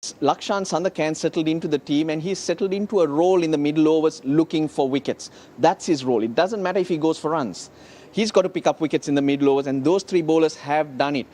Lakshan Sandakan settled into the team and he's settled into a role in the middle overs looking for wickets. That's his role. It doesn't matter if he goes for runs. He's got to pick up wickets in the middle overs and those three bowlers have done it. It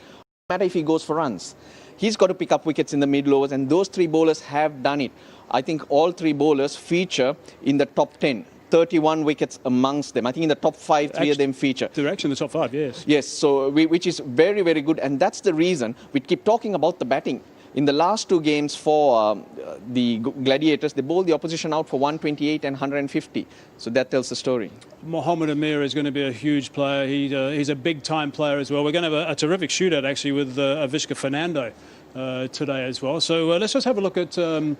doesn't matter if he goes for runs. He's got to pick up wickets in the middle overs and those three bowlers have done it. I think all three bowlers feature in the top 10. 31 wickets amongst them. I think in the top 5, three of them feature. They're actually in the top 5, yes. Yes, so which is very, very good. And that's the reason we keep talking about the batting. In the last two games for the Gladiators, they bowled the opposition out for 128 and 150. So that tells the story. Mohammed Amir is going to be a huge player. He's a big-time player as well. We're going to have a terrific shootout, actually, with Avishka Fernando today as well. So let's just have a look at some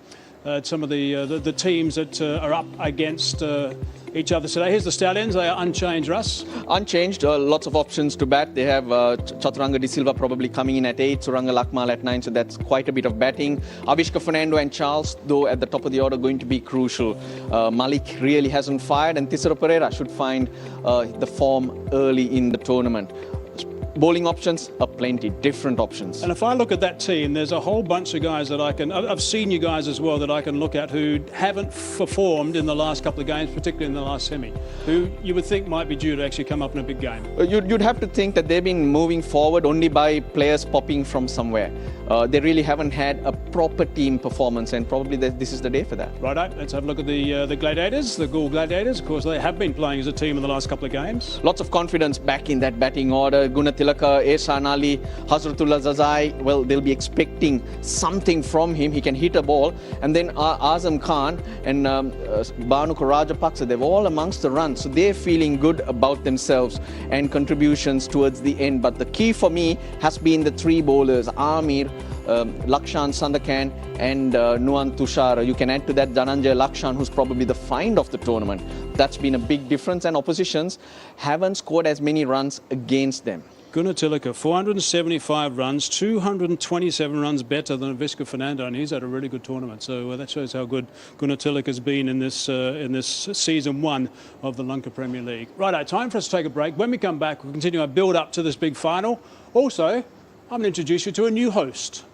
of the teams that are up against each other today. Here's the Stallions. They are unchanged, Russ. Unchanged. Lots of options to bat. They have Chaturanga De Silva probably coming in at 8, Suranga Lakmal at 9, so that's quite a bit of batting. Avishka Fernando and Charles, though, at the top of the order, going to be crucial. Malik really hasn't fired, and Thisara Pereira should find the form early in the tournament. Bowling options are plenty, different options. And if I look at that team, there's a whole bunch of guys that I've seen you guys as well that I can look at who haven't performed in the last couple of games, particularly in the last semi, who you would think might be due to actually come up in a big game. You'd have to think that they've been moving forward only by players popping from somewhere. They really haven't had a proper team performance, and probably this is the day for that. Righto, let's have a look at the Gladiators, the Galle Gladiators. Of course, they have been playing as a team in the last couple of games. Lots of confidence back in that batting order. Gunatilaka, Ehsan Ali, Hazratullah Zazai, well, they'll be expecting something from him. He can hit a ball. And then Azam Khan and Bhanuka Rajapaksa, they're all amongst the runs. So they're feeling good about themselves and contributions towards the end. But the key for me has been the three bowlers, Amir, Lakshan Sandakan and Nuan Tushar. You can add to that Dhananjay Lakshan, who's probably the find of the tournament. That's been a big difference, and oppositions haven't scored as many runs against them. Gunatilaka, 475 runs, 227 runs better than Avishka Fernando, and he's had a really good tournament. So that shows how good Gunatilaka has been in this season 1 of the Lanka Premier League. Righto, time for us to take a break. When we come back, we'll continue our build up to this big final. Also, I'm going to introduce you to a new host.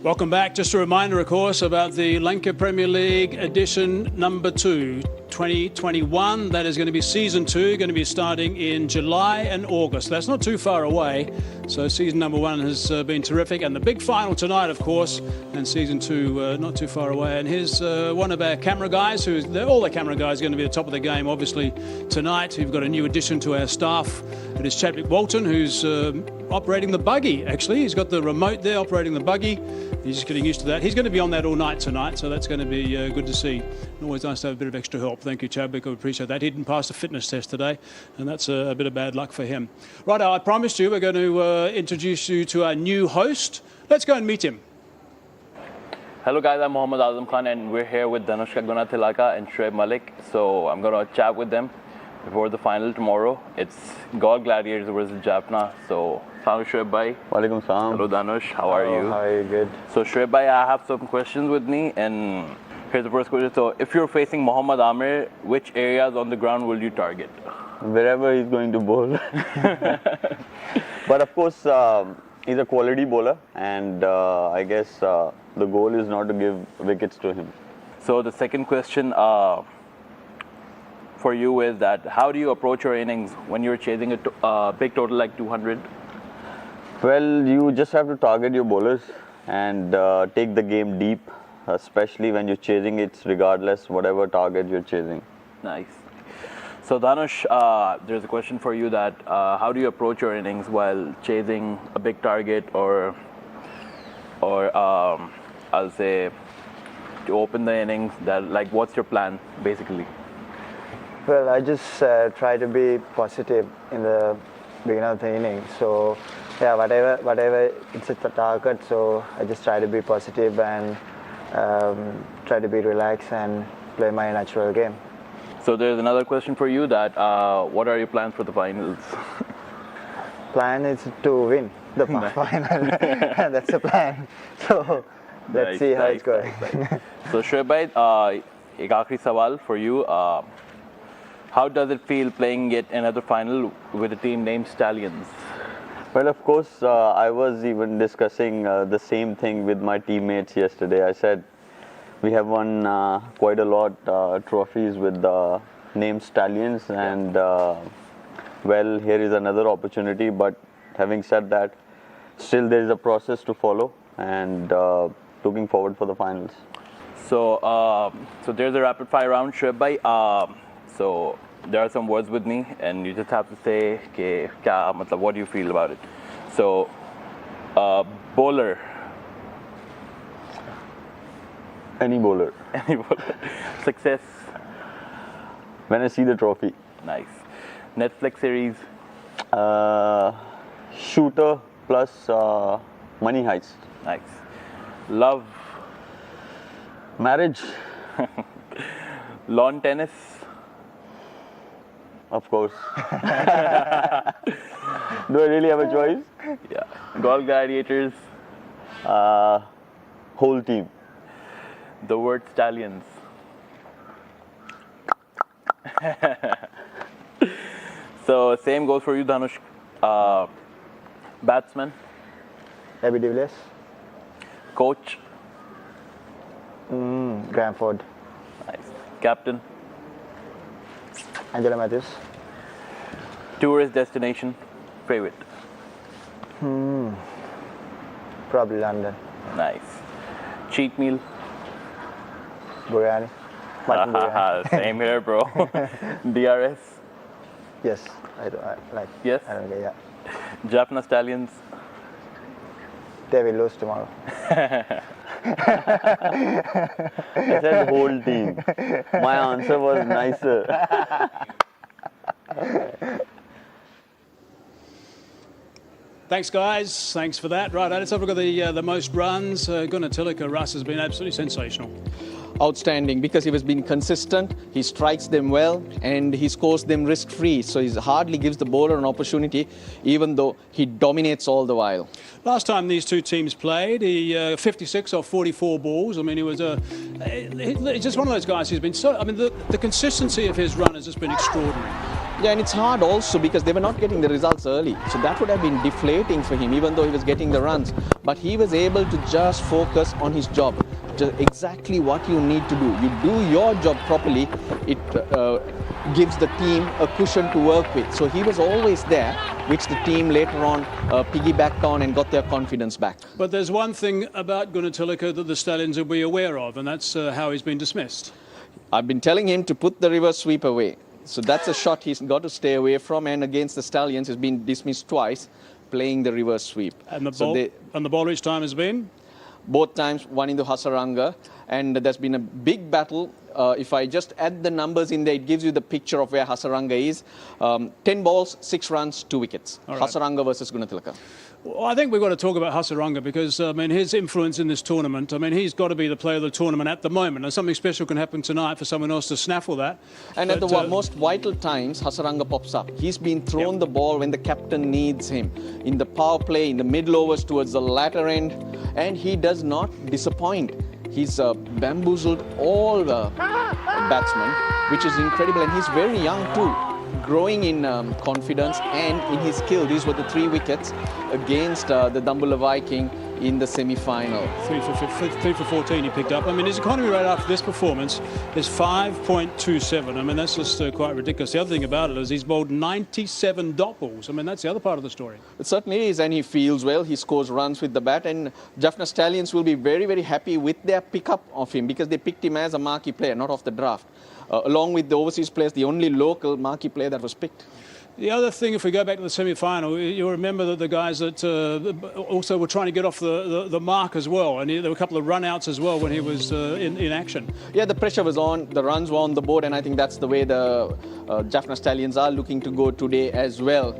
Welcome back. Just a reminder, of course, about the Lanka Premier League edition number 2, 2021. That is going to be season 2, going to be starting in July and August. That's not too far away. So season number 1 has been terrific. And the big final tonight, of course, and season 2 not too far away. And here's one of our camera guys, all the camera guys are going to be at the top of the game, obviously, tonight. We've got a new addition to our staff. It is Chadwick Walton, who's operating the buggy, actually. He's got the remote there operating the buggy. He's just getting used to that. He's going to be on that all night tonight, so that's going to be good to see. And always nice to have a bit of extra help. Thank you, Chadwick. I appreciate that. He didn't pass the fitness test today, and that's a bit of bad luck for him. Right, I promised you we're going to introduce you to our new host. Let's go and meet him. Hello guys, I'm Mohammad Azam Khan and we're here with Danushka Gunathilaka and Shoaib Malik. So I'm going to chat with them before the final tomorrow. It's Galle Gladiators versus Jaffna. So, Assalamu Shoaib bhai. Walaikum salam. Hello Danush, how are you? How are you? Good. So Shoaib bhai, I have some questions with me and here's the first question. So if you're facing Mohammad Amir, which areas on the ground will you target? Wherever he's going to bowl. But of course, he's a quality bowler and I guess the goal is not to give wickets to him. So the second question for you is that how do you approach your innings when you're chasing a big total like 200? Well, you just have to target your bowlers and take the game deep, especially when you're chasing it, regardless whatever target you're chasing. Nice. So Danush, there's a question for you that how do you approach your innings while chasing a big target or I'll say to open the innings, that like what's your plan basically? Well, I just try to be positive in the beginning of the inning. So yeah, whatever it's a target, so I just try to be positive and try to be relaxed and play my natural game. So there's another question for you that what are your plans for the finals? Plan is to win the final. That's the plan. So let's see how it's going. Nice. So Shoaib bhai, ek aakhri sawal for you. How does it feel playing yet another final with a team named Stallions? Well, of course, I was even discussing the same thing with my teammates yesterday. I said, we have won quite a lot trophies with the name Stallions and well, here is another opportunity, but having said that, still there is a process to follow and looking forward for the finals. So so there's a rapid fire round, Shoaib bhai. So there are some words with me and you just have to say ke kya, matlab, what do you feel about it. So bowler. Any bowler. Any bowler. Success. When I see the trophy. Nice. Netflix series. Shooter plus Money Heist. Nice. Love. Marriage. Lawn tennis. Of course. Do I really have a choice? Yeah. Galle Gladiators. Whole team. The word Stallions. So same goes for you, Danush. Batsman. Abby de Villiers. Coach. Granford. Nice. Captain. Angela Matthews. Tourist destination. Favorite. Probably London. Nice. Cheat meal. Biryani. Mutton biryani. Same here, bro. DRS. Yes, I like. Yes. I don't get, yeah. Jaffna Stallions. They will lose tomorrow. I said whole team. My answer was nicer. Thanks, guys. Thanks for that. Right, let's have a look at the most runs. Gunathilaka Russ has been absolutely sensational. Outstanding because he has been consistent, he strikes them well and he scores them risk-free. So he hardly gives the bowler an opportunity even though he dominates all the while. Last time these two teams played, he 56 off 44 balls. I mean, he was he's just one of those guys who's been so... I mean, the consistency of his run has just been extraordinary. Yeah, and it's hard also because they were not getting the results early. So that would have been deflating for him, even though he was getting the runs. But he was able to just focus on his job. Just exactly what you need to do. You do your job properly, it gives the team a cushion to work with. So he was always there, which the team later on piggybacked on and got their confidence back. But there's one thing about Gunatilaka that the Stallions will be aware of, and that's how he's been dismissed. I've been telling him to put the reverse sweep away. So that's a shot he's got to stay away from. And against the Stallions, he's been dismissed twice, playing the reverse sweep. And the ball each time has been? Both times, one into Hasaranga. And there's been a big battle. If I just add the numbers in there, it gives you the picture of where Hasaranga is. 10 balls, 6 runs, 2 wickets. Right. Hasaranga versus Gunatilaka. Well, I think we've got to talk about Hasaranga because, I mean, his influence in this tournament, I mean, he's got to be the player of the tournament at the moment. And something special can happen tonight for someone else to snaffle that. And at the most vital times, Hasaranga pops up. He's been thrown the ball when the captain needs him. In the power play, in the middle overs towards the latter end. And he does not disappoint. He's bamboozled all the batsmen, which is incredible. And he's very young too, growing in confidence and in his skill. These were the 3 wickets against the Dambulla Viking in the semi-final. 3 for 14 he picked up. I mean, his economy rate after this performance is 5.27. I mean, that's just quite ridiculous. The other thing about it is he's bowled 97 dot balls. I mean, that's the other part of the story. It certainly is, and he feels well. He scores runs with the bat, and Jaffna Stallions will be very, very happy with their pickup of him because they picked him as a marquee player, not off the draft. Along with the overseas players, the only local marquee player that was picked. The other thing, if we go back to the semi-final, you'll remember that the guys that also were trying to get off the mark as well, and there were a couple of run-outs as well when he was in action. Yeah, the pressure was on, the runs were on the board, and I think that's the way the Jaffna Stallions are looking to go today as well.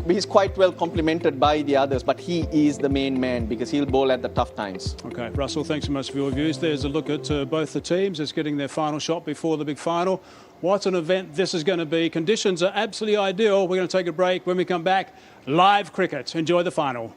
He's quite well complimented by the others, but he is the main man because he'll bowl at the tough times. Okay, Russell, thanks so much for your views. There's a look at both the teams as getting their final shot before the big final. What an event this is going to be. Conditions are absolutely ideal. We're going to take a break. When we come back, live cricket. Enjoy the final.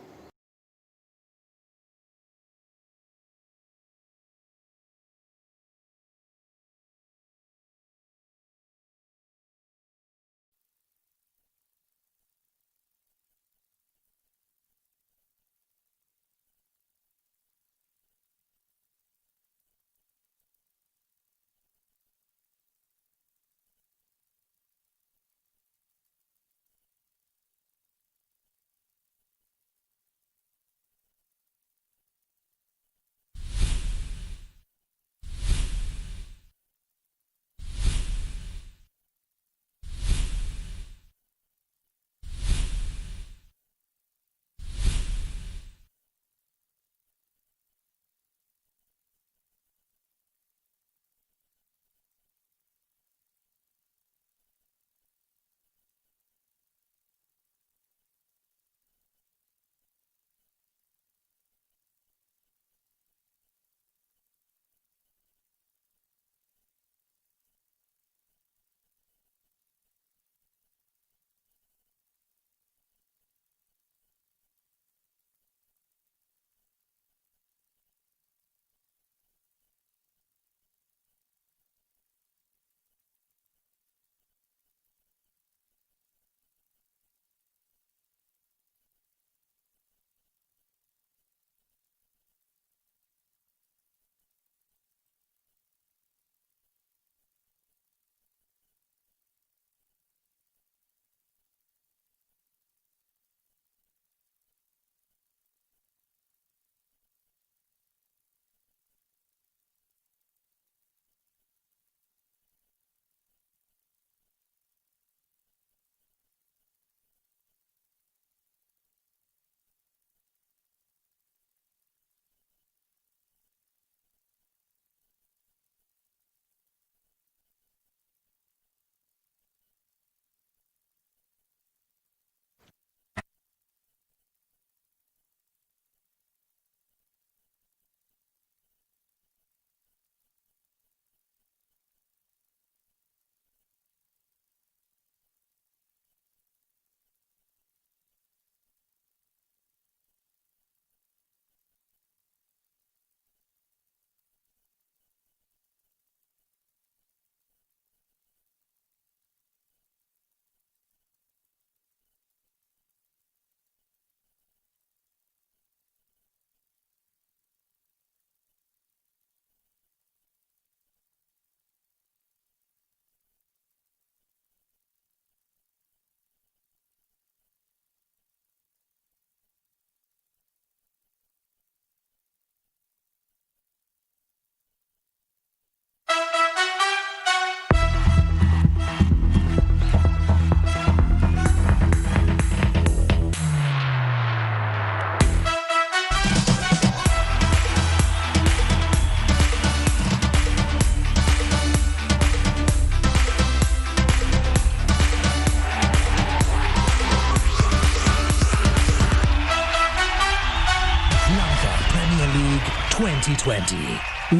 2020.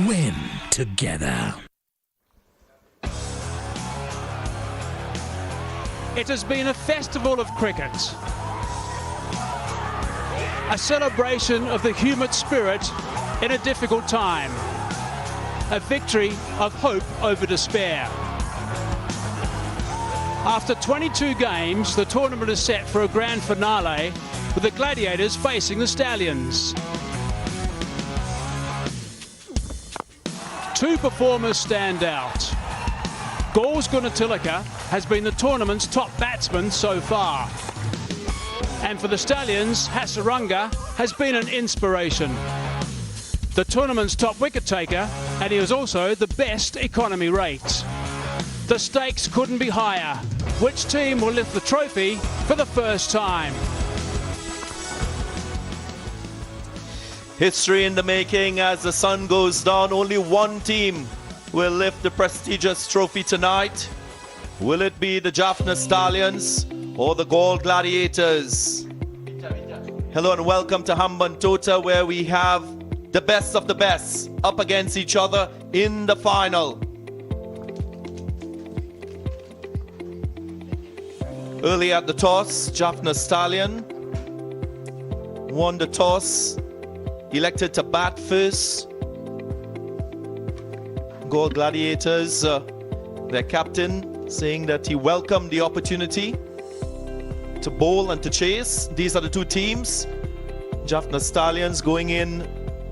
Win together. It has been a festival of cricket. A celebration of the human spirit in a difficult time. A victory of hope over despair. After 22 games, the tournament is set for a grand finale with the Gladiators facing the Stallions. Two performers stand out. Gaule's Gunatilaka has been the tournament's top batsman so far. And for the Stallions, Hasaranga has been an inspiration. The tournament's top wicket taker, and he was also the best economy rate. The stakes couldn't be higher. Which team will lift the trophy for the first time? History in the making as the sun goes down. Only one team will lift the prestigious trophy tonight. Will it be the Jaffna Stallions or the Galle Gladiators? Hello and welcome to Hambantota, where we have the best of the best up against each other in the final. Early at the toss, Jaffna Stallion won the toss, elected to bat first. Galle Gladiators, their captain, saying that he welcomed the opportunity to bowl and to chase. These are the two teams. Jaffna Stallions going in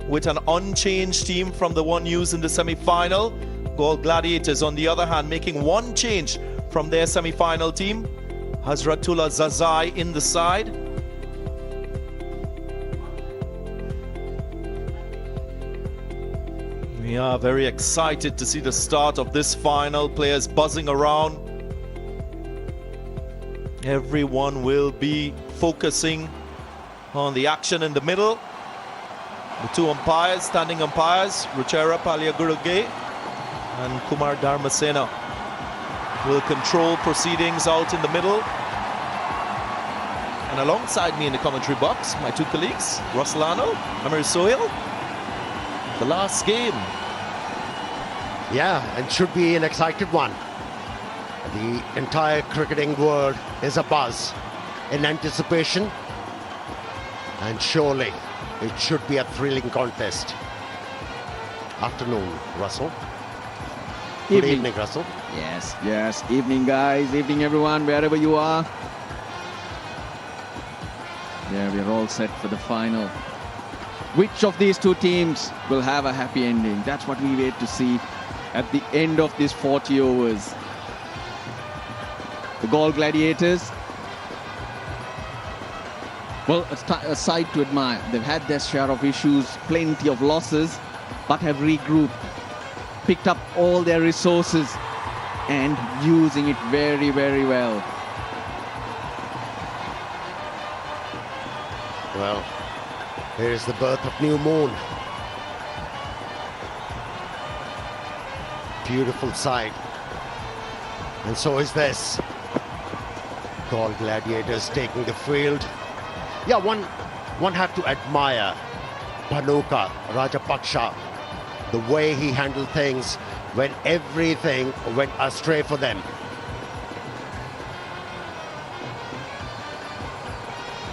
with an unchanged team from the one used in the semi-final. Galle Gladiators, on the other hand, making one change from their semi-final team. Hazratullah Zazai in the side. We are very excited to see the start of this final. Players buzzing around. Everyone will be focusing on the action in the middle. The two umpires, standing umpires, Ruchera Paliaguruge and Kumar Dharmasena, will control proceedings out in the middle. And alongside me in the commentary box, my two colleagues, Ruslano, Amir Sohail. The last game. Yeah, and should be an excited one. The entire cricketing world is abuzz in anticipation. And surely it should be a thrilling contest. Afternoon, Russell. Good evening, Russell. Yes. Evening, guys. Evening, everyone, wherever you are. Yeah, we're all set for the final. Which of these two teams will have a happy ending? That's what we wait to see at the end of these 40 overs. The Galle Gladiators, well, a side to admire. They've had their share of issues, plenty of losses, but have regrouped, picked up all their resources and using it very, very well. Well, here is the birth of new moon. Beautiful sight. And so is this. Galle Gladiators taking the field. Yeah, one had to admire Bhanuka Rajapaksha, the way he handled things when everything went astray for them.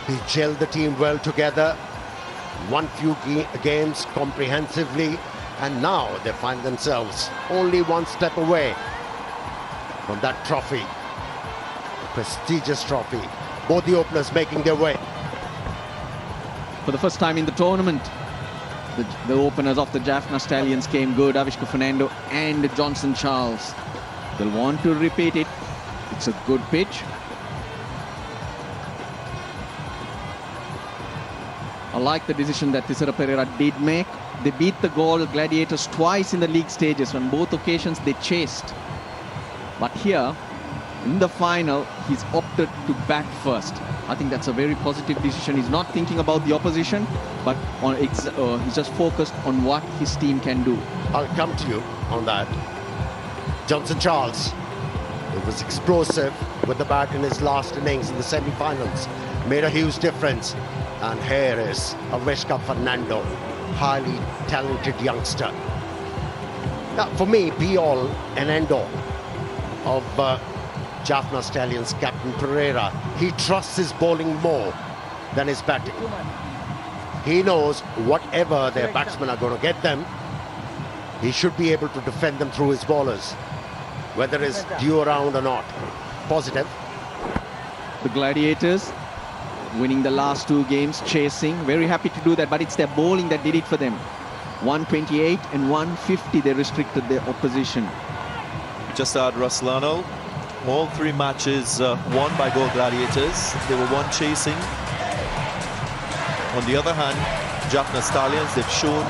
He gelled the team well together, won few games comprehensively, and now they find themselves only one step away from that trophy, prestigious trophy. Both the openers making their way. For the first time in the tournament, the openers of the Jaffna Stallions came good, Avishka Fernando and Johnson Charles. They'll want to repeat it. It's a good pitch. I like the decision that Thisara Pereira did make. They beat the Galle Gladiators twice in the league stages. On both occasions they chased. But here, in the final, he's opted to bat first. I think that's a very positive decision. He's not thinking about the opposition, but he's just focused on what his team can do. I'll come to you on that. Johnson Charles, it was explosive with the bat in his last innings in the semi-finals. Made a huge difference. And here is Avishka Fernando. highly talented youngster. Now, for me, be all and end all of Jaffna Stallions captain Pereira. He trusts his bowling more than his batting. He knows whatever their batsmen are going to get them, he should be able to defend them through his bowlers, whether it's due around or not. Positive. The Gladiators winning the last 2 games, chasing. Very happy to do that, but it's their bowling that did it for them. 128 and 150, they restricted their opposition. Just add Ruslano. All 3 matches won by Goal Gladiators. They were one chasing. On the other hand, Jaffna Stallions, they've shown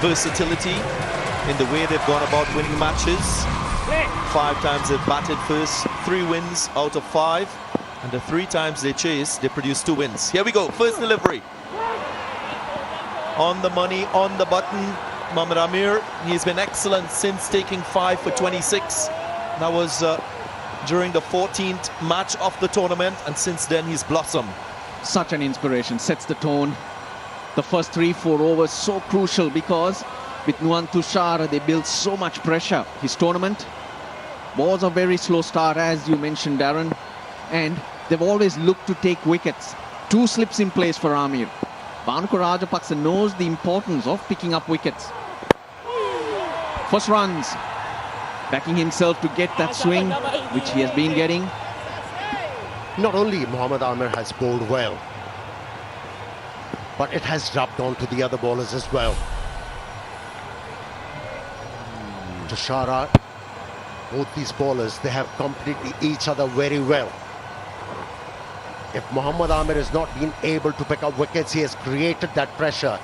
versatility in the way they've gone about winning matches. 5 times they've batted first, 3 wins out of 5. And the 3 times they chased, they produced 2 wins. Here we go, first delivery. On the money, on the button, Mohammad Amir. He's been excellent since taking 5 for 26. That was during the 14th match of the tournament, and since then he's blossomed. Such an inspiration, sets the tone. The first 3-4 overs so crucial because with Nuwan Tushar they built so much pressure. His tournament was a very slow start, as you mentioned, Darren, and they've always looked to take wickets. 2 slips in place for Amir. Bhanuka Rajapaksa knows the importance of picking up wickets. First runs, backing himself to get that swing, which he has been getting. Not only Mohammad Amir has bowled well, but it has rubbed on to the other bowlers as well. Tushara, both these bowlers, they have completed each other very well. If Mohammad Amir has not been able to pick up wickets, he has created that pressure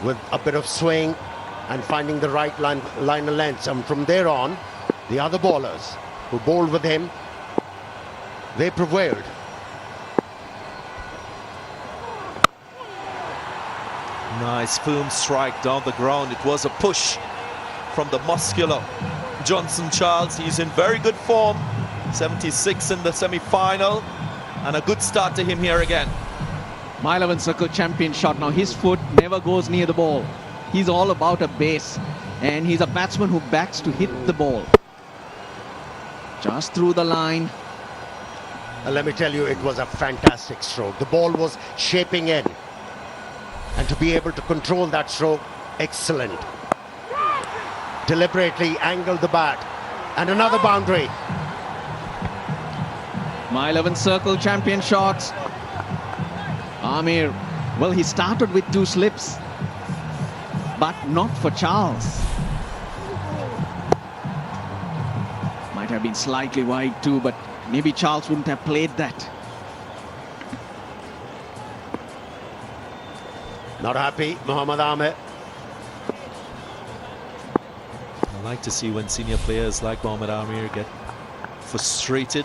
with a bit of swing and finding the right line of length. And from there on, the other bowlers who bowled with him, they prevailed. Nice firm strike down the ground. It was a push from the muscular Johnson Charles. He's in very good form. 76 in the semi-final. And a good start to him here again. My 11 circle champion shot. Now his foot never goes near the ball. He's all about a base. And he's a batsman who backs to hit the ball. Just through the line. And let me tell you, it was a fantastic stroke. The ball was shaping in. And to be able to control that stroke, excellent. Deliberately angled the bat. And another boundary. My 11 circle champion shots. Amir, well, he started with 2 slips, but not for Charles. Might have been slightly wide too, but maybe Charles wouldn't have played that. Not happy, Mohammad Amir. I like to see when senior players like Mohammad Amir get frustrated,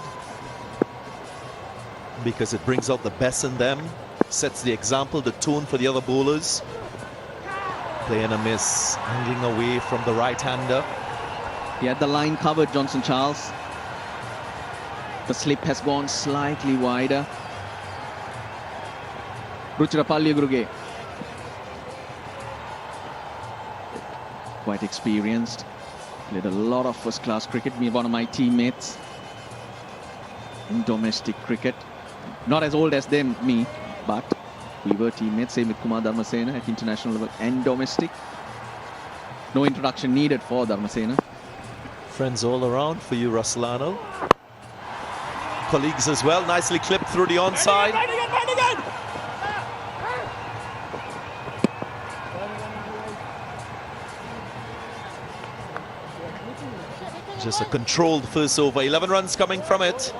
because it brings out the best in them, sets the example, the tone for the other bowlers. Playing a miss, angling away from the right-hander. He had the line covered, Johnson Charles. The slip has gone slightly wider. Ruchirapalli Gruge. Quite experienced. Played a lot of first-class cricket. One of my teammates in domestic cricket. Not as old as them, me, but we were teammates. Same with Kumar Dharmasena at international level and domestic. No introduction needed for Dharmasena. Friends all around for you, Ruslano. Colleagues as well, nicely clipped through the onside. Just a controlled first over, 11 runs coming from it.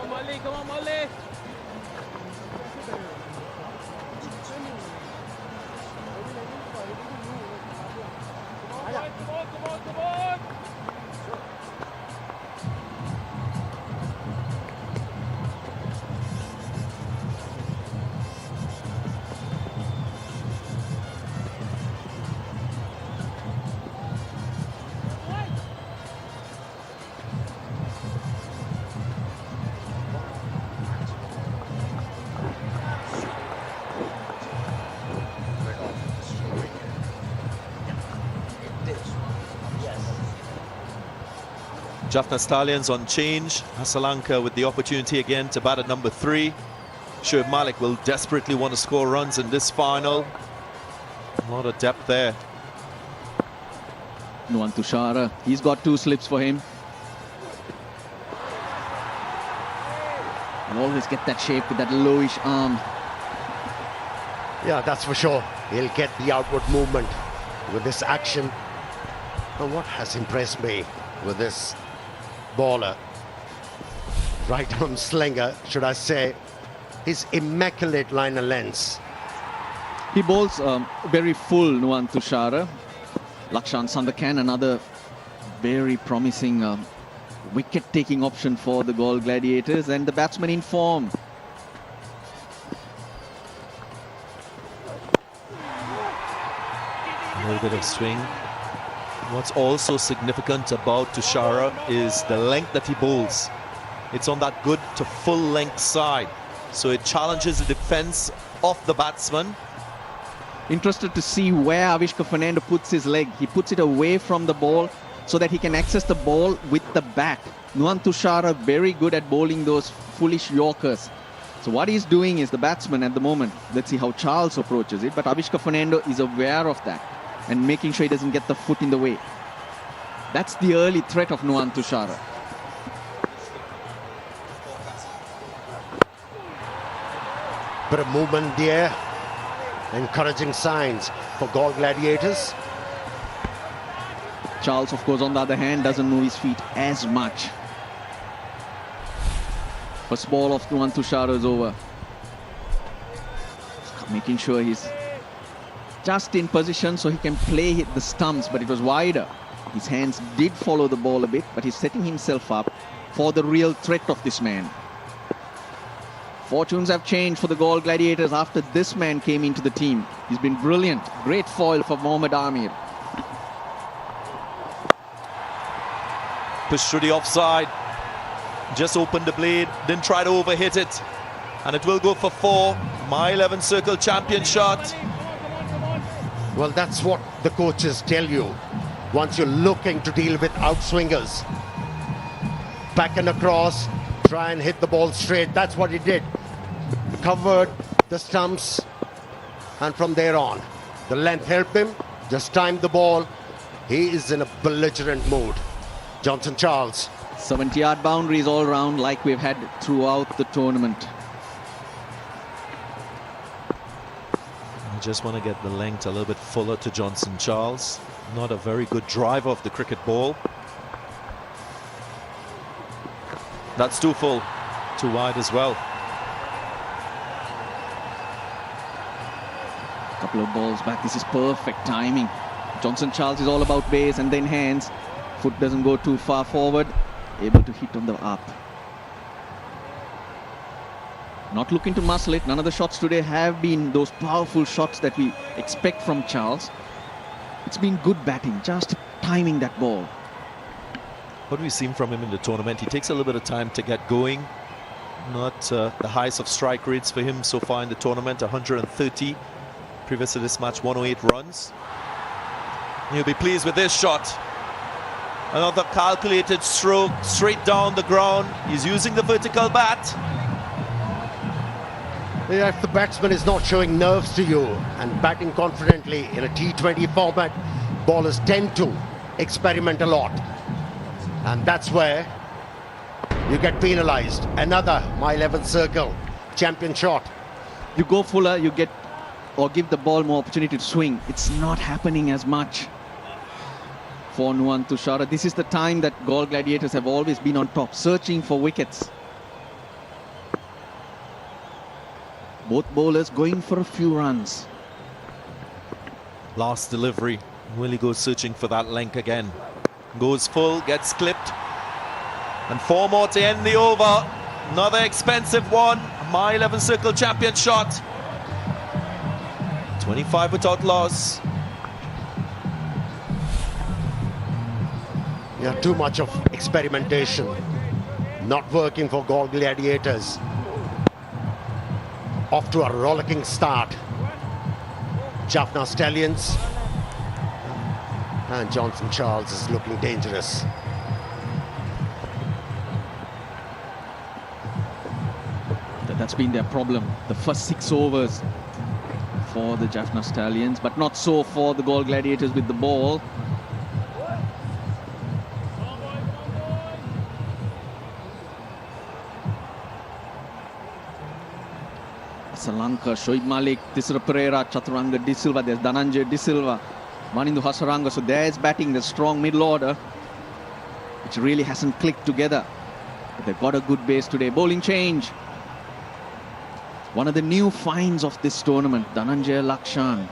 Jaffna Stallions on change. Asalanka with the opportunity again to bat at number 3. Shoaib Malik will desperately want to score runs in this final. A lot of depth there. Nuwan Tushara, he's got 2 slips for him. He'll always get that shape with that lowish arm. Yeah, that's for sure. He'll get the outward movement with this action. And what has impressed me with this bowler, right arm slinger, should I say, his immaculate liner lens. He bowls very full, Nuwan Tushara. Lakshan Sandakan, another very promising wicket-taking option for the Galle Gladiators, and the batsman in form. A little bit of swing. What's also significant about Tushara is the length that he bowls. It's on that good to full length side, so it challenges the defense of the batsman. Interested to see where Avishka Fernando puts his leg. He puts it away from the ball so that he can access the ball with the back. Nuwan Tushara very good at bowling those foolish Yorkers. So what he's doing is the batsman at the moment. Let's see how Charles approaches it. But Avishka Fernando is aware of that and making sure he doesn't get the foot in the way. That's the early threat of Nuwan Tushara. Bit of movement there. Encouraging signs for Galle Gladiators. Charles, of course, on the other hand, doesn't move his feet as much. First ball of Nuwan Tushara is over. Making sure he's just in position so he can play hit the stumps, but it was wider. His hands did follow the ball a bit, but he's setting himself up for the real threat of this man. Fortunes have changed for the Galle Gladiators after this man came into the team. He's been brilliant. Great foil for Mohammad Amir. Push through the offside. Just opened the blade. Didn't try to overhit it. And it will go for 4. My 11 circle champion shot. Well, that's what the coaches tell you once you're looking to deal with outswingers. Back and across, try and hit the ball straight. That's what he did. Covered the stumps, and from there on, the length helped him. Just timed the ball. He is in a belligerent mood. Johnson Charles. 70-yard boundaries all round like we've had throughout the tournament. I just want to get the length a little bit fuller to Johnson Charles. Not a very good driver of the cricket ball. That's too full, too wide as well. Couple of balls back. This is perfect timing. Johnson Charles is all about base and then hands. Foot doesn't go too far forward. Able to hit on the up. Not looking to muscle it. None of the shots today have been those powerful shots that we expect from Charles. It's been good batting, just timing that ball. What we've seen from him in the tournament, he takes a little bit of time to get going. Not the highest of strike rates for him so far in the tournament, 130. Previous to this match, 108 runs. He'll be pleased with this shot. Another calculated stroke, straight down the ground. He's using the vertical bat. Yeah, if the batsman is not showing nerves to you and batting confidently in a T20 format, bowlers tend to experiment a lot. And that's where you get penalized. Another My 11th circle champion shot. You go fuller, you get or give the ball more opportunity to swing. It's not happening as much for Nuwan Tushara. This is the time that Galle Gladiators have always been on top, searching for wickets. Both bowlers going for a few runs. Last delivery. Will he go searching for that length again? Goes full, gets clipped. And 4 more to end the over. Another expensive one. My 11 circle champion shot. 25 without loss. Yeah, too much of experimentation. Not working for Galle Gladiators. Off to a rollicking start. Jaffna Stallions. And Johnson Charles is looking dangerous. That's been their problem. The first 6 overs for the Jaffna Stallions, but not so for the Galle Gladiators with the ball. Salanka, Shoaib Malik, Tisra Pereira, Chaturanga De Silva, there's Dhananjay De Silva, Manindu Hasaranga. So there's batting, the strong middle order, which really hasn't clicked together. But they've got a good base today. Bowling change. One of the new finds of this tournament, Dhananjay Lakshan.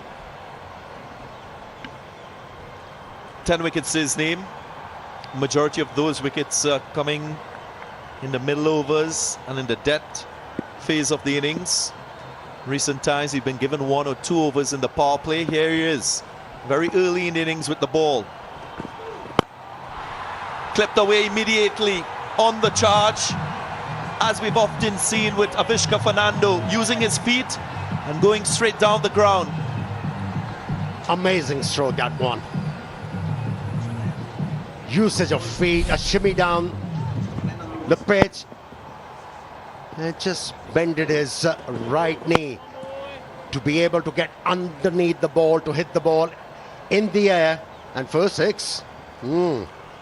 10 wickets is his name. Majority of those wickets coming in the middle overs and in the death phase of the innings. Recent times he's been given 1 or 2 overs in the power play. Here he is, very early in the innings with the ball. Clipped away immediately on the charge, as we've often seen with Avishka Fernando, using his feet and going straight down the ground. Amazing stroke, that one. Usage of feet, a shimmy down the pitch. And just bended his right knee to be able to get underneath the ball, to hit the ball in the air. And first 6.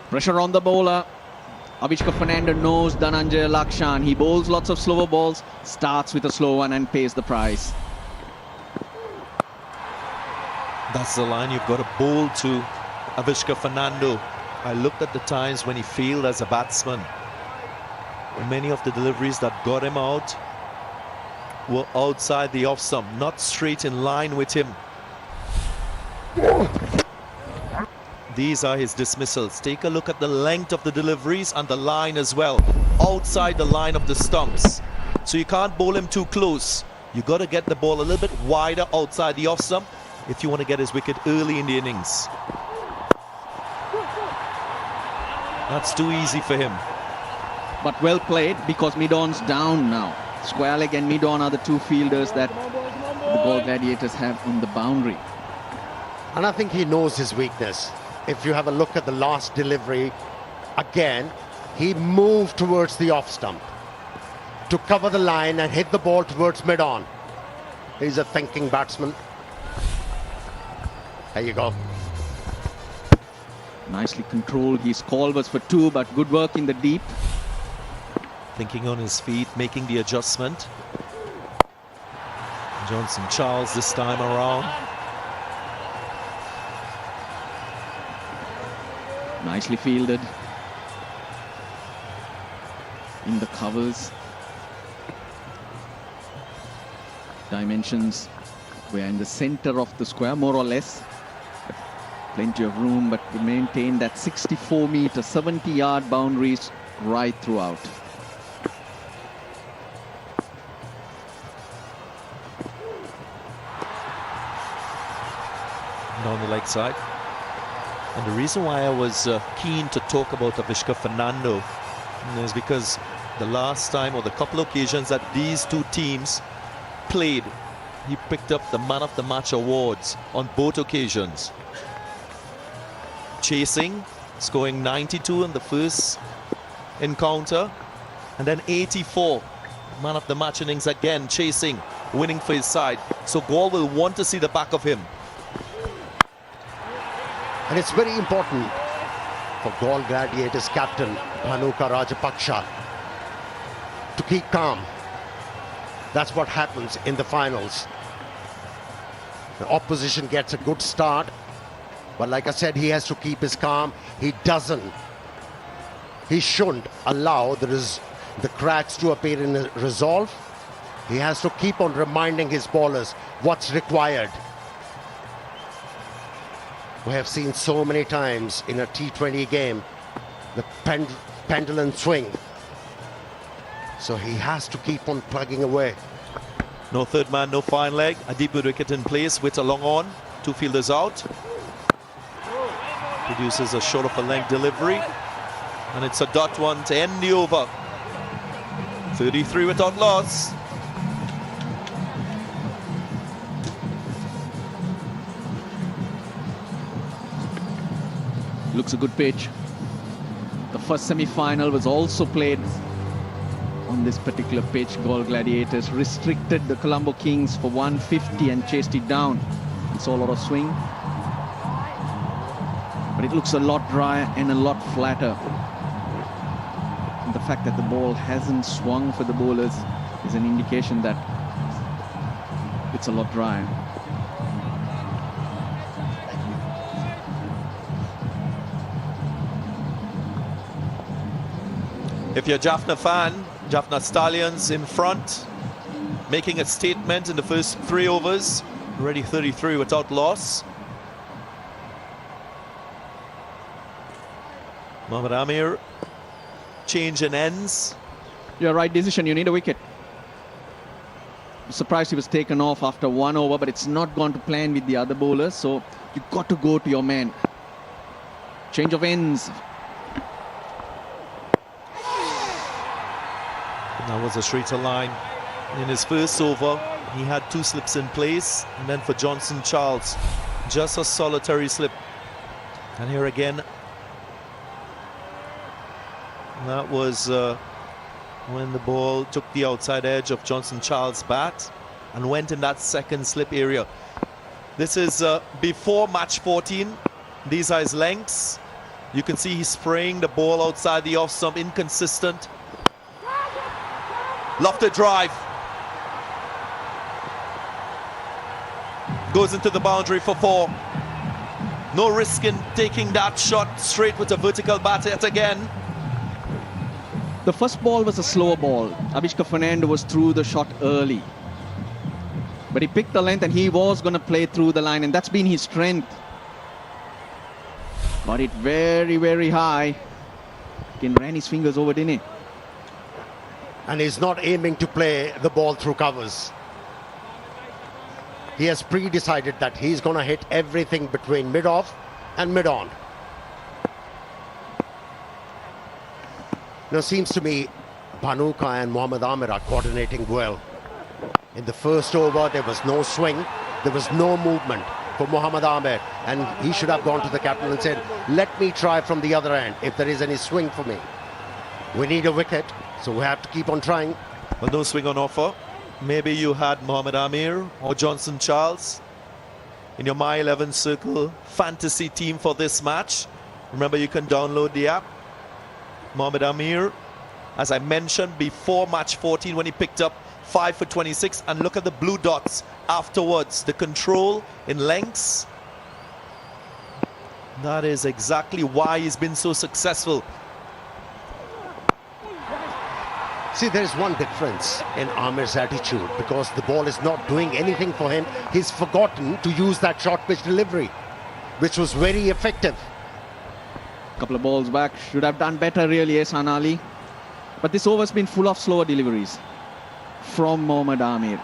Pressure on the bowler. Avishka Fernando knows Dhananjay Lakshan. He bowls lots of slower balls, starts with a slow one and pays the price. That's the line you've got to bowl to Avishka Fernando. I looked at the times when he failed as a batsman. Many of the deliveries that got him out were outside the off stump, not straight in line with him. These are his dismissals. Take a look at the length of the deliveries and the line as well, outside the line of the stumps. So you can't bowl him too close. You got to get the ball a little bit wider outside the off stump if you want to get his wicket early in the innings. That's too easy for him. But well played, because mid-on's down now. Square leg and mid-on are the 2 fielders that the Galle Gladiators have on the boundary. And I think he knows his weakness. If you have a look at the last delivery, again, he moved towards the off stump to cover the line and hit the ball towards mid-on. He's a thinking batsman. There you go. Nicely controlled. His call was for 2, but good work in the deep. Thinking on his feet, making the adjustment. Johnson Charles this time around. Nicely fielded. In the covers. Dimensions. We are in the center of the square, more or less. Plenty of room, but we maintain that 64-meter, 70-yard boundaries right throughout. On the leg side. And the reason why I was keen to talk about Avishka Fernando is because the last time, or the couple of occasions that these 2 teams played, he picked up the Man of the Match awards on both occasions. Chasing, scoring 92 in the first encounter, and then 84 Man of the Match innings again, chasing, winning for his side. So Galle will want to see the back of him. And it's very important for Galle Gladiators captain Bhanuka Rajapaksha to keep calm. That's what happens in the finals. The opposition gets a good start, but like I said, he has to keep his calm. He shouldn't allow the cracks to appear in his resolve. He has to keep on reminding his bowlers what's required. We have seen so many times in a T20 game the pendulum swing. So he has to keep on plugging away. No third man, no fine leg. A deep wicket in place with a long on. 2 fielders out. Produces a short of a length delivery. And it's a dot one to end the over. 33 without loss. Looks a good pitch. The first semi-final was also played on this particular pitch. Galle Gladiators restricted the Colombo Kings for 150 and chased it down. We saw a lot of swing, but it looks a lot drier and a lot flatter. And the fact that the ball hasn't swung for the bowlers is an indication that it's a lot drier. If you're a Jaffna fan, Jaffna Stallions in front, making a statement in the first 3 overs, already 33 without loss. Mohammad Amir, change in ends. Yeah, right decision, you need a wicket. I'm surprised he was taken off after 1 over, but it's not gone to plan with the other bowlers, so you've got to go to your man. Change of ends. That was a straighter line. In his first over, he had 2 slips in place, and then for Johnson Charles, just a solitary slip. And here again, that was when the ball took the outside edge of Johnson Charles' bat and went in that second slip area. This is before match 14. These are his lengths. You can see he's spraying the ball outside the off stump, inconsistent. Lofted drive. Goes into the boundary for 4. No risk in taking that shot straight with a vertical bat yet again. The first ball was a slower ball. Avishka Fernando was through the shot early. But he picked the length and he was going to play through the line, and that's been his strength. Got it very, very high. He ran his fingers over, didn't he? And he's not aiming to play the ball through covers. He has pre-decided that he's going to hit everything between mid-off and mid-on. Now, seems to me Bhanuka and Mohammad Amir are coordinating well. In the first over, there was no swing. There was no movement for Mohammad Amir. And he should have gone to the captain and said, let me try from the other end if there is any swing for me. We need a wicket, so we have to keep on trying. Well, no swing on offer. Maybe you had Mohammad Amir or Johnson Charles in your My 11 Circle fantasy team for this match. Remember, you can download the app. Mohammad Amir, as I mentioned, before match 14 when he picked up 5 for 26. And look at the blue dots afterwards. The control in lengths. That is exactly why he's been so successful. See, there's one difference in Amir's attitude, because the ball is not doing anything for him. He's forgotten to use that short pitch delivery, which was very effective. Couple of balls back, should have done better really, Ehsan Ali. But this over's been full of slower deliveries from Mohammad Amir.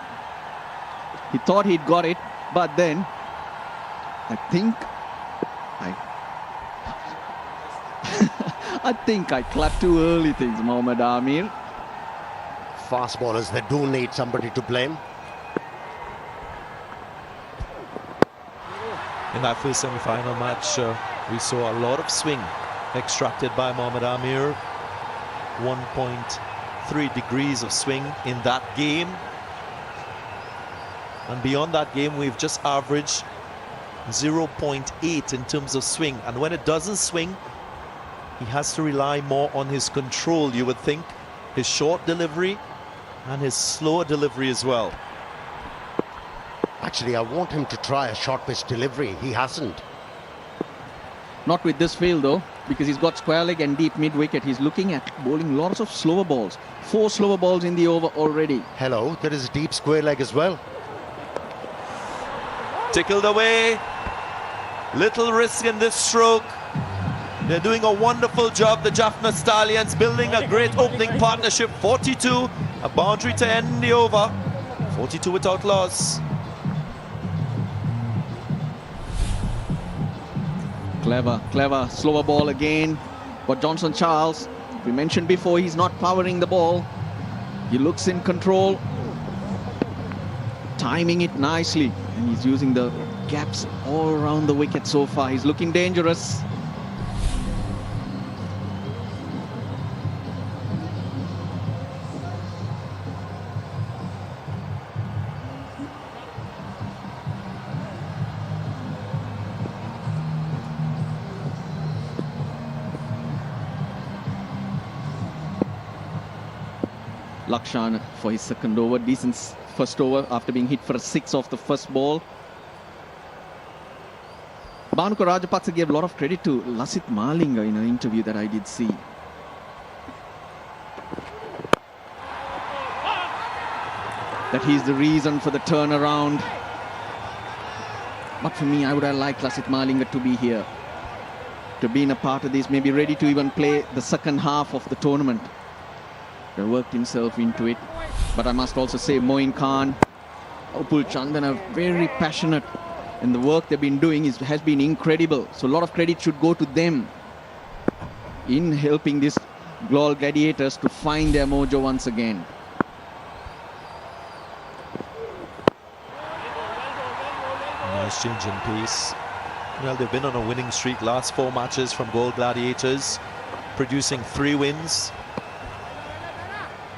He thought he'd got it, but then I think I clapped too early things, Mohammad Amir. Fast bowlers, they do need somebody to blame. In that first semi-final match, we saw a lot of swing extracted by Mohammad Amir. 1.3 degrees of swing in that game. And beyond that game, we've just averaged 0.8 in terms of swing. And when it doesn't swing, he has to rely more on his control, you would think. His short delivery and his slower delivery as well. Actually, I want him to try a short pitch delivery. He hasn't. Not with this field though, because he's got square leg and deep mid-wicket. He's looking at bowling lots of slower balls. 4 slower balls in the over already. Hello, there is a deep square leg as well. Tickled away. Little risk in this stroke. They're doing a wonderful job, the Jaffna Stallions, building a great opening partnership. 42, a boundary to end the over. 42 without loss. Clever, clever. Slower ball again. But Johnson Charles, we mentioned before, he's not powering the ball. He looks in control. Timing it nicely. And he's using the gaps all around the wicket so far. He's looking dangerous. Lakshan for his second over. Decent first over after being hit for a 6 off the first ball. Bhanuka Rajapaksa gave a lot of credit to Lasith Malinga in an interview that I did see. That he's the reason for the turnaround. But for me, I would have liked Lasith Malinga to be here, to be in a part of this, maybe ready to even play the second half of the tournament. He worked himself into it. But I must also say Moin Khan, Upul Chandan are very passionate, and the work they've been doing has been incredible. So a lot of credit should go to them in helping these Galle Gladiators to find their mojo once again. Nice change in pace. Well, they've been on a winning streak last 4 matches from Galle Gladiators, producing 3 wins.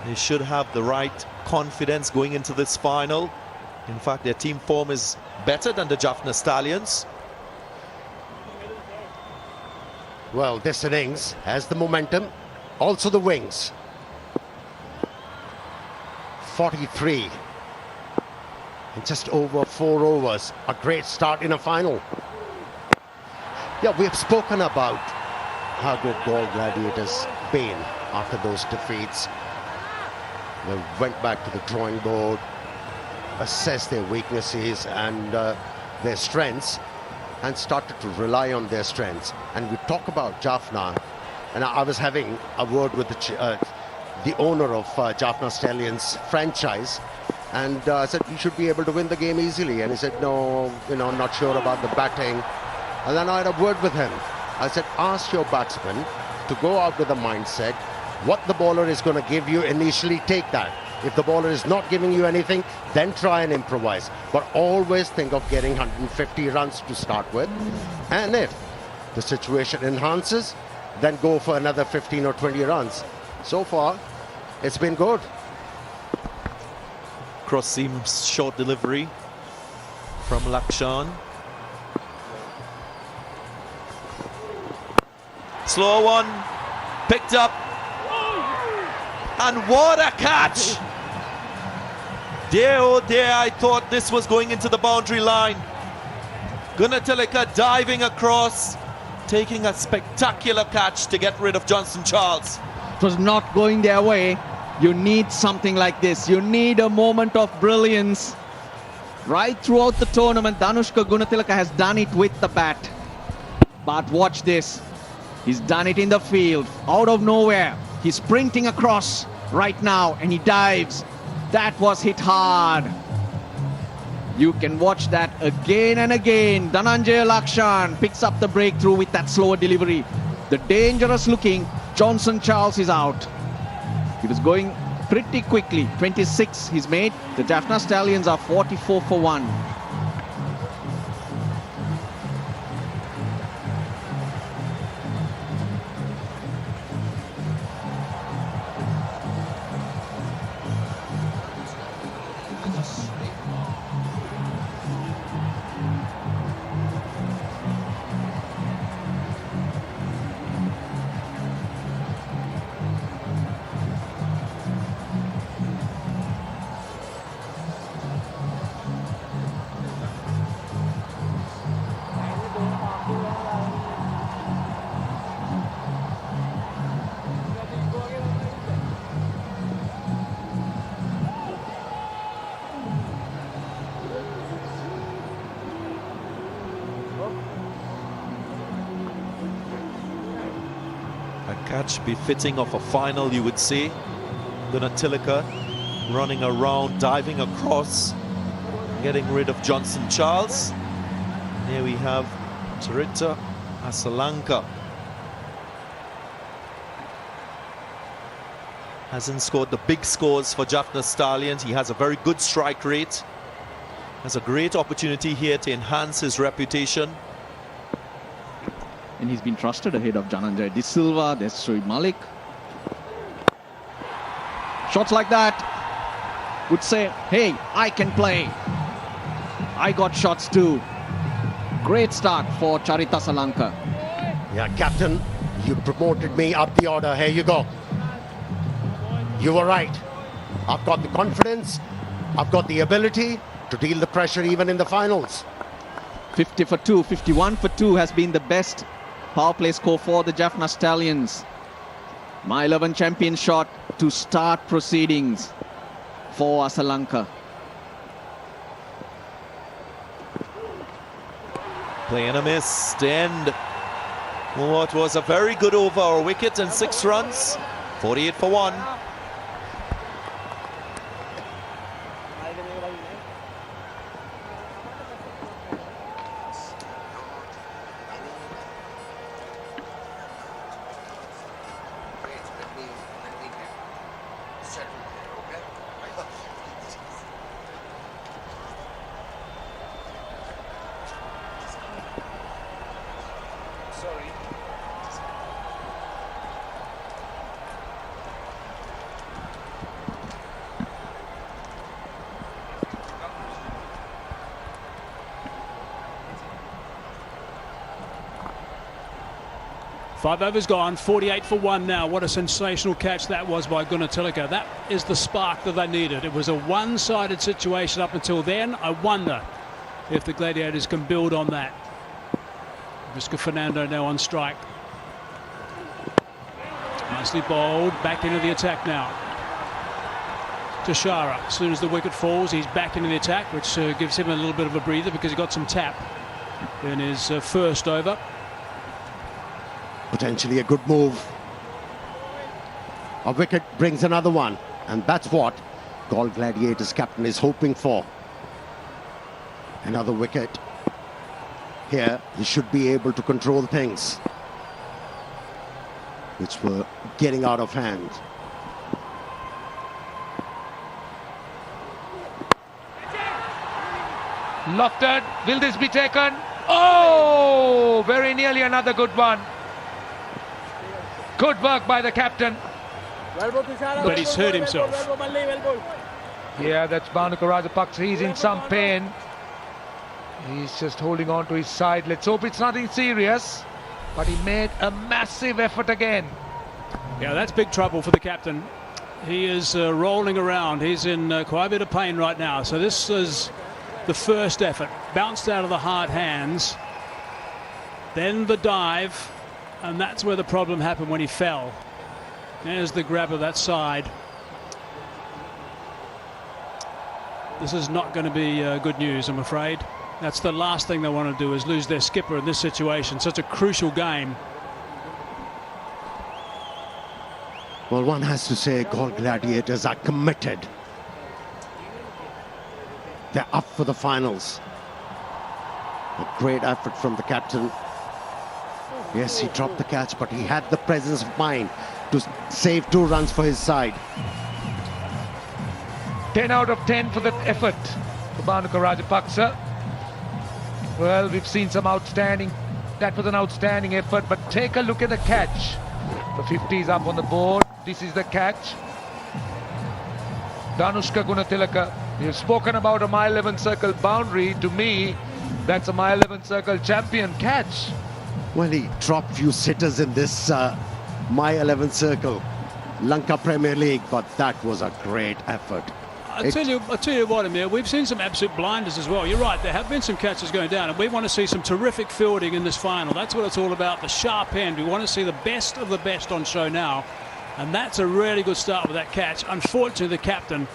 They should have the right confidence going into this final. In fact, their team form is better than the Jaffna Stallions. Well, this innings has the momentum, also the wings. 43 in just over 4 overs. A great start in a final. Yeah, we have spoken about how good Galle Gladiators been after those defeats. They went back to the drawing board, assessed their weaknesses and their strengths, and started to rely on their strengths. And we talk about Jaffna, and I was having a word with the owner of Jaffna Stallions franchise, and I said, you should be able to win the game easily. And he said, no, I'm not sure about the batting. And then I had a word with him. I said, ask your batsman to go out with a mindset. What the bowler is going to give you, initially take that. If the bowler is not giving you anything, then try and improvise. But always think of getting 150 runs to start with. And if the situation enhances, then go for another 15 or 20 runs. So far, it's been good. Cross seams short delivery from Lakshan. Slow one, picked up. And what a catch! Dear, oh dear, I thought this was going into the boundary line. Gunatilaka diving across, taking a spectacular catch to get rid of Johnson Charles. It was not going their way. You need something like this. You need a moment of brilliance. Right throughout the tournament, Dhanushka Gunatilaka has done it with the bat. But watch this. He's done it in the field, out of nowhere. He's sprinting across right now and he dives. That was hit hard. You can watch that again and again. Dhananjay Lakshan picks up the breakthrough with that slower delivery. The dangerous looking Johnson Charles is out. He was going pretty quickly. 26 he's made. The Jaffna Stallions are 44 for 1. Catch befitting of a final, you would say. Gunatilaka running around, diving across, getting rid of Johnson Charles. And here we have Charita Asalanka. Hasn't scored the big scores for Jaffna Stallions. He has a very good strike rate. Has a great opportunity here to enhance his reputation. And he's been trusted ahead of Dhananjay De Silva. There's Shoaib Malik. Shots like that would say, hey, I can play. I got shots too. Great start for Charita Asalanka. Yeah, Captain, you promoted me up the order. Here you go. You were right. I've got the confidence, I've got the ability to deal the pressure even in the finals. 50 for 2, 51 for 2 has been the best power play score for the Jaffna Stallions. My 11 champion shot to start proceedings for Asalanka. Playing a missed and what was a very good over or wicket and 6 runs. 48 for 1. Five overs gone, 48 for 1 now. What a sensational catch that was by Gunatilaka. That is the spark that they needed. It was a one-sided situation up until then. I wonder if the Gladiators can build on that. Visca Fernando now on strike. Nicely bowled, back into the attack now. Tashara, as soon as the wicket falls, he's back into the attack, which gives him a little bit of a breather because he got some tap in his first over. Potentially a good move. A wicket brings another one, and that's what Galle Gladiators captain is hoping for. Another wicket. Here, he should be able to control things, which were getting out of hand. Lofted, will this be taken? Oh, very nearly another good one. Good work by the captain. But he's hurt himself. Yeah, that's Bhanuka Rajapaksa. He's in some pain. He's just holding on to his side. Let's hope it's nothing serious. But he made a massive effort again. Yeah, that's big trouble for the captain. He is rolling around. He's in quite a bit of pain right now. So this is the first effort. Bounced out of the hard hands. Then the dive. And that's where the problem happened when he fell. There's the grab of that side. This is not going to be good news, I'm afraid. That's the last thing they want to do, is lose their skipper in this situation. Such a crucial game. Well, one has to say Galle Gladiators are committed. They're up for the finals. A great effort from the captain. Yes, he dropped the catch, but he had the presence of mind to save 2 runs for his side. 10 out of 10 for that effort for Bhanuka Rajapaksa. Well, we've seen some outstanding. That was an outstanding effort, but take a look at the catch. The 50 is up on the board. This is the catch. Dhanushka Gunatilaka. We've spoken about a mile 11 circle boundary. To me, that's a mile 11 circle champion catch. Well, he dropped few sitters in this My 11 circle, Lanka Premier League, but that was a great effort. I'll tell you what, Amir, we've seen some absolute blinders as well. You're right, there have been some catches going down, and we want to see some terrific fielding in this final. That's what it's all about, the sharp end. We want to see the best of the best on show now, and that's a really good start with that catch. Unfortunately, the captain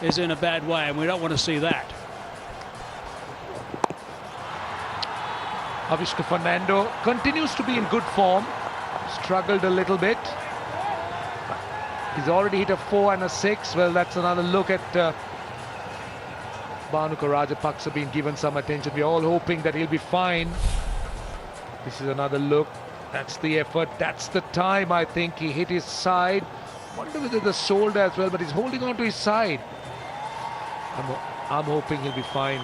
is in a bad way, and we don't want to see that. Avishka Fernando continues to be in good form. Struggled a little bit. He's already hit a 4 and a 6. Well, that's another look at Bhanuka Rajapaksa being given some attention. We're all hoping that he'll be fine. This is another look. That's the effort. That's the time, I think. He hit his side. Wonder whether the shoulder as well, but he's holding on to his side. I'm hoping he'll be fine.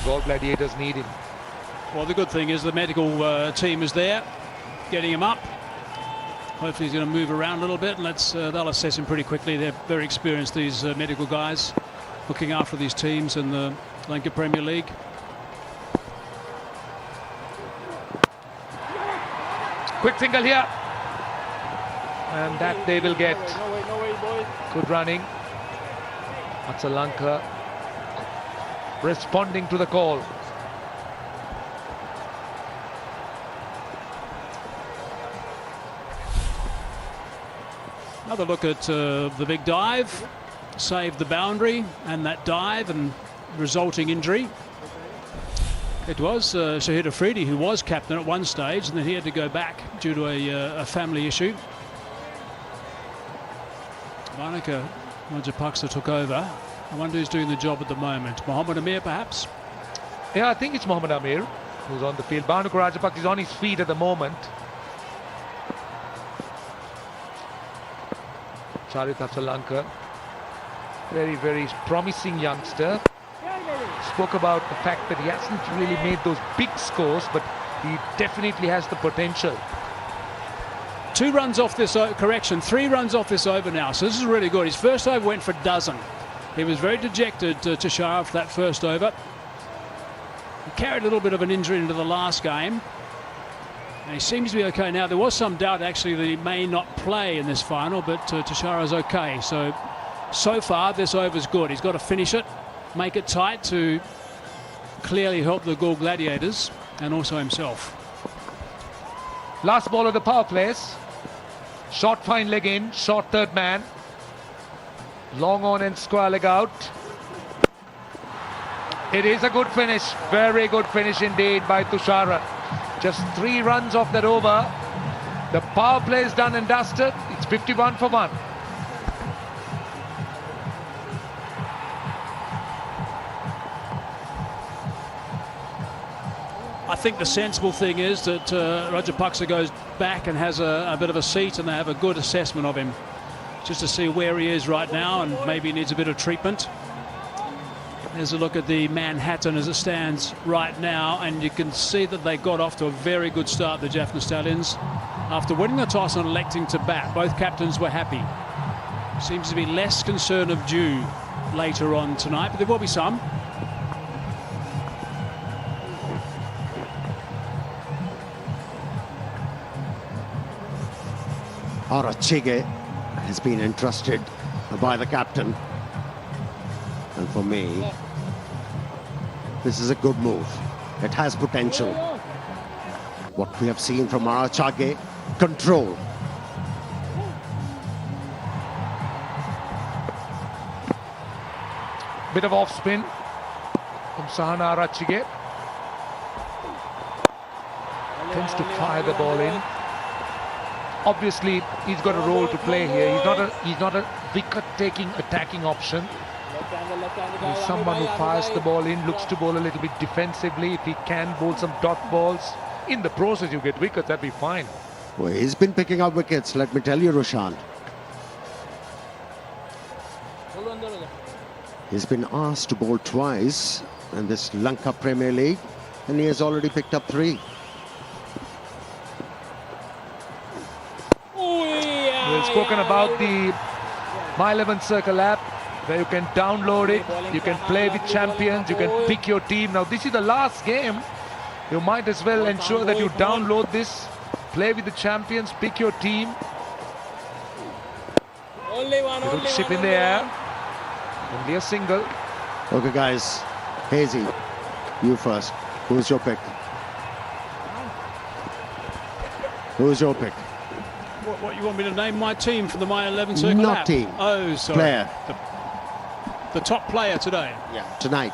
Galle Gladiators need him. Well, the good thing is the medical team is there, getting him up. Hopefully he's going to move around a little bit, and they'll assess him pretty quickly. They're very experienced, these medical guys, looking after these teams in the Lanka Premier League. Quick single here. And that they will get. Good running. Sri responding to the call. Another look at the big dive, saved the boundary and that dive and resulting injury. It was Shahid Afridi who was captain at one stage, and then he had to go back due to a family issue. Bhanuka Rajapaksa took over. I wonder who's doing the job at the moment. Mohammed Amir, perhaps? Yeah, I think it's Mohammed Amir who's on the field. Bhanuka Rajapaksa is on his feet at the moment. Charith Sri, very, very promising youngster. Spoke about the fact that he hasn't really made those big scores, but he definitely has the potential. 2 runs off this, correction, 3 runs off this over now, so this is really good. His first over went for a dozen. He was very dejected, Tushar, for that first over. He carried a little bit of an injury into the last game, and he seems to be okay now. There was some doubt actually that he may not play in this final, but Tushar is okay. So far this over's good. He's got to finish it, make it tight to clearly help the Galle Gladiators and also himself. Last ball of the power plays. Short fine leg in, short third man. Long on and square leg out. It is a good finish, very good finish indeed by Tushar. Just 3 runs off that over. The power play is done and dusted. It's 51 for 1. I think the sensible thing is that Rajapaksa goes back and has a bit of a seat, and they have a good assessment of him, just to see where he is right now, and maybe he needs a bit of treatment. There's a look at the Manhattan as it stands right now, and you can see that they got off to a very good start, the Jaffna Stallions. After winning the toss and electing to bat, both captains were happy. Seems to be less concern of dew later on tonight, but there will be some. Arachige has been entrusted by the captain, and for me this is a good move. It has potential. What we have seen from Arachige, control. Bit of off spin from Sahana Arachige. Tends to fire the ball in. Obviously, he's got a role to play here. He's not a wicket-taking attacking option. He's someone who fires the ball in, looks to bowl a little bit defensively. If he can bowl some dot balls, in the process you get wickets, that'd be fine. Well, he's been picking up wickets, let me tell you, Roshan. He's been asked to bowl twice in this Lanka Premier League, and he has already picked up 3. We've spoken about the My 11 Circle app, where you can download it, you can play with champions, you can pick your team. Now this is the last game. You might as well ensure that you download this, play with the champions, pick your team. Good ship in the air. Only a single. Okay, guys. Hazy, you first. Who's your pick? Who's your pick? What, you want me to name my team for the My 11 Circle Not app? team. Oh, sorry. Player. The top player today. Yeah. Tonight.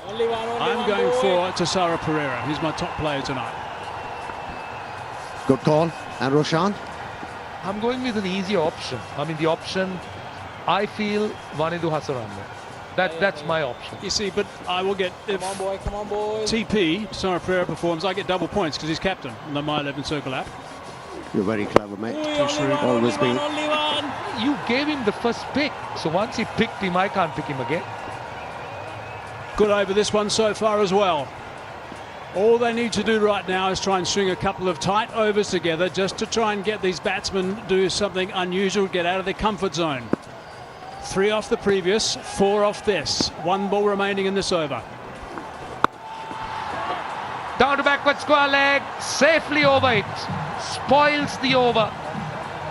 I'm going for Tassara Pereira. He's my top player tonight. Good call. And Roshan? I'm going with an easy option. I mean, the option, I feel, Vanidu Hasaranga. That's my option. You see, but I will get, if come on, boy. TP, Tassara Pereira performs, I get double points because he's captain in the My 11 Circle app. You're very clever, mate. Always been. You gave him the first pick, so once he picked him, I can't pick him again. Good over this one so far as well. All they need to do right now is try and string a couple of tight overs together just to try and get these batsmen to do something unusual, get out of their comfort zone. 3 off the previous, 4 off this. 1 ball remaining in this over. Down to backward square leg, safely over it. Spoils the over.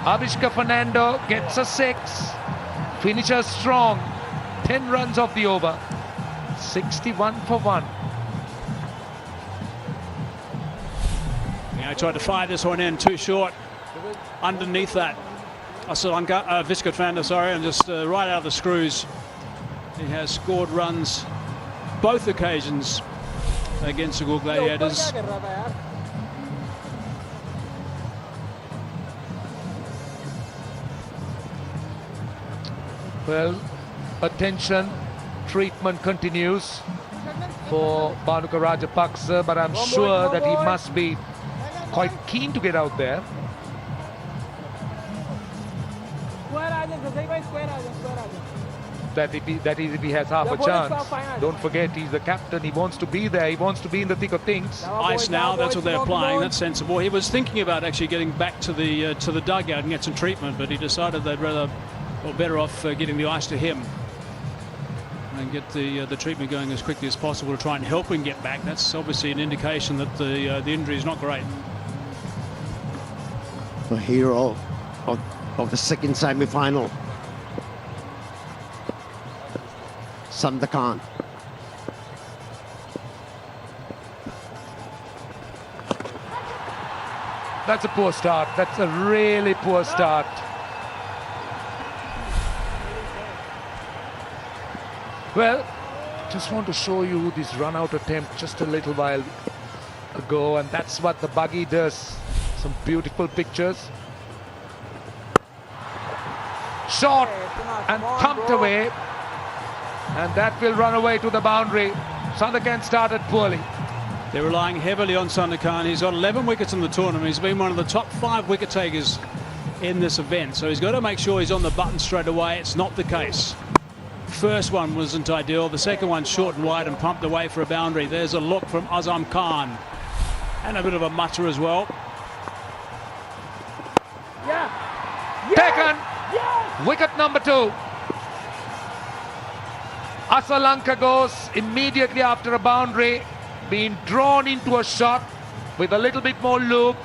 Avishka Fernando gets a 6. Finishes strong. 10 runs off the over. 61 for 1. Yeah, I tried to fire this one in too short. Underneath that, Visca Fernando, sorry, and just right out of the screws. He has scored runs both occasions against the Galle Gladiators. Well, attention, treatment continues for Bhanuka Rajapaksa, but I'm sure that he must be quite keen to get out there. That is if he has half a chance. Don't forget, he's the captain. He wants to be there. He wants to be in the thick of things. Ice now, that's what they're applying. That's sensible. He was thinking about actually getting back to the dugout and get some treatment, but he decided they'd rather, or better off, getting the ice to him and get the treatment going as quickly as possible to try and help him get back. That's obviously an indication that the injury is not great. The hero of the second semi-final, Sandakan. That's a poor start. That's a really poor start. Well, just want to show you this run-out attempt just a little while ago, and that's what the buggy does. Some beautiful pictures. Shot and thumped away, and that will run away to the boundary. Sandakan started poorly. They're relying heavily on Sandakan. He's got 11 wickets in the tournament. He's been one of the top 5 wicket takers in this event, so he's got to make sure he's on the button straight away. It's not the case. First one wasn't ideal. The second one short and wide and pumped away for a boundary. There's a look from Azam Khan, and a bit of a mutter as well. Taken. Wicket number 2. Asalanka goes immediately after a boundary, being drawn into a shot with a little bit more loop,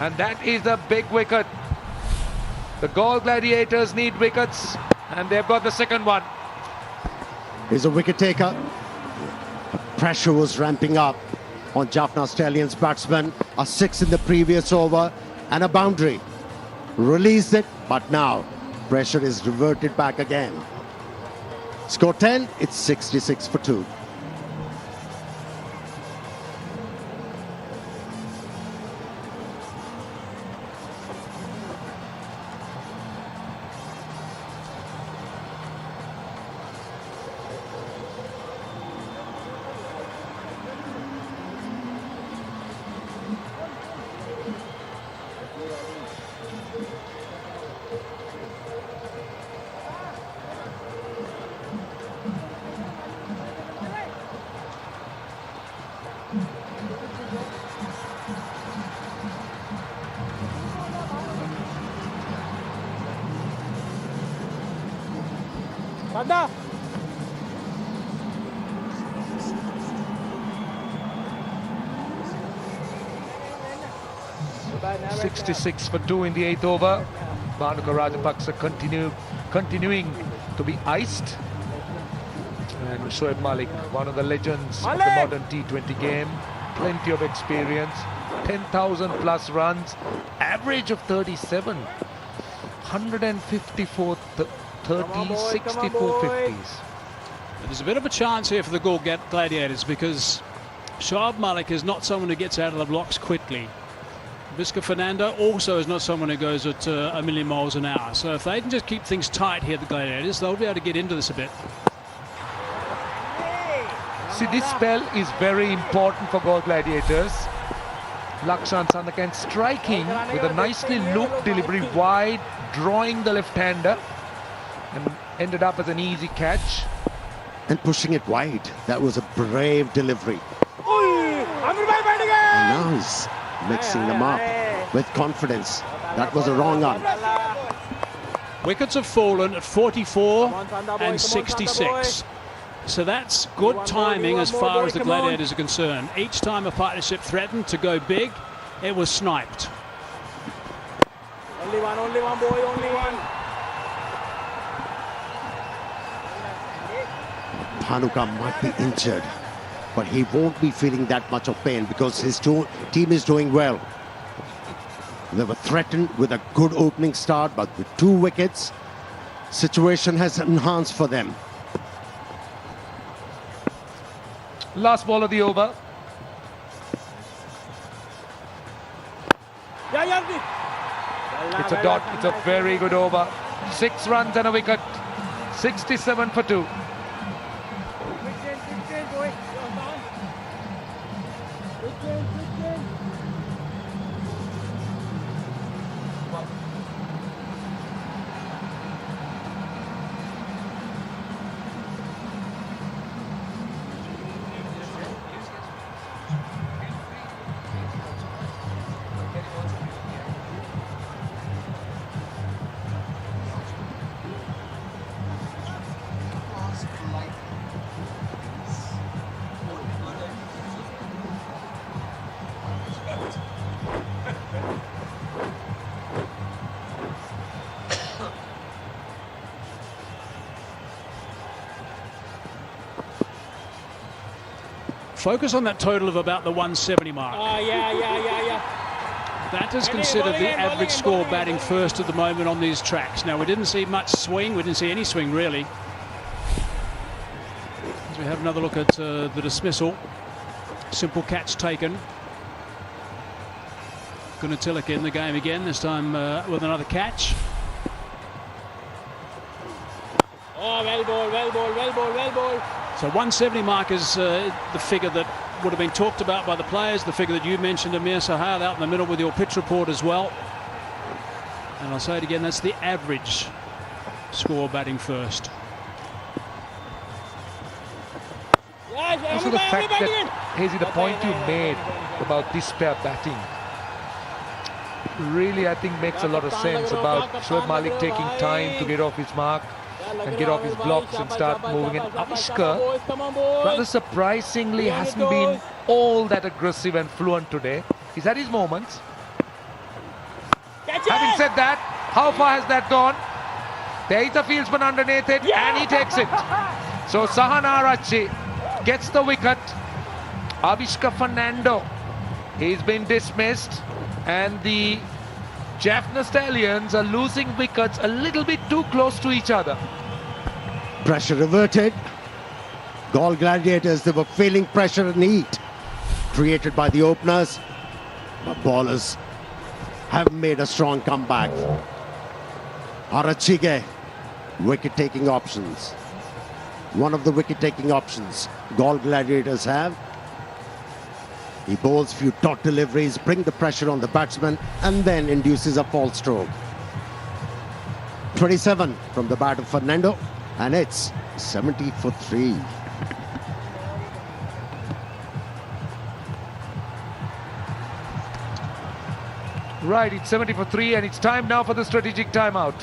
and that is a big wicket. The Galle Gladiators need wickets, and they've got the second one. He's a wicket taker. Pressure was ramping up on Jaffna Stallions batsman. A 6 in the previous over and a boundary. Released it, but now pressure is reverted back again. Score 10, it's 66 for 2. Sada. 66 for 2 in the 8th over. Bhanuka Rajapaksa continuing to be iced. And Shoaib Malik, one of the legends of the modern T20 game. Plenty of experience. 10,000 plus runs. Average of 37. 154 30s, 64 50s. There's a bit of a chance here for the Galle Gladiators because Shoaib Malik is not someone who gets out of the blocks quickly. Visca Fernando also is not someone who goes at a million miles an hour. So if they can just keep things tight here at the Gladiators, they'll be able to get into this a bit. See, this spell is very important for Galle Gladiators. Lakshan Sandakan striking with a nicely looped delivery wide, drawing the left-hander, and ended up as an easy catch. And pushing it wide. That was a brave delivery. And now he's mixing them up with confidence. That was a wrong one. Wickets have fallen at 44 and 66. So that's good timing as far as the Gladiators are concerned. Each time a partnership threatened to go big, it was sniped. Only one boy, only one. Dhanuka might be injured, but he won't be feeling that much of pain because his team is doing well. They were threatened with a good opening start, but with 2 wickets, situation has enhanced for them. Last ball of the over. It's a dot. It's a very good over. 6 runs and a wicket. 67 for 2. Focus on that total of about the 170 mark. That is considered the average score batting first at the moment on these tracks. Now, we didn't see much swing. We didn't see any swing, really. As we have another look at the dismissal. Simple catch taken. Gunatilaka in the game again, this time with another catch. Oh, well ball, well ball, well ball, well ball. So 170 mark is the figure that would have been talked about by the players, the figure that you mentioned, Amir Sahal, out in the middle with your pitch report as well. And I'll say it again, that's the average score batting first. Also the fact that, Hazy, the point you made about this pair batting really, I think, makes a lot of sense about Shoaib Malik taking time to get off his mark and get off his blocks and start moving. And Avishkar, rather surprisingly, hasn't been all that aggressive and fluent today. He's had his moments. Having said that, how far has that gone? There is a fieldsman underneath it, and he takes it. So Sahan Arachi gets the wicket. Avishkar Fernando, he's been dismissed, and the Jaffna Stallions are losing wickets a little bit too close to each other. Pressure reverted. Galle Gladiators, they were feeling pressure and heat created by the openers, but bowlers have made a strong comeback. Arachige, wicket-taking options. One of the wicket-taking options Galle Gladiators have. He bowls few dot deliveries, bring the pressure on the batsman, and then induces a false stroke. 27 from the bat of Fernando, and it's 70 for 3. Right, it's 70 for 3, and it's time now for the strategic timeout.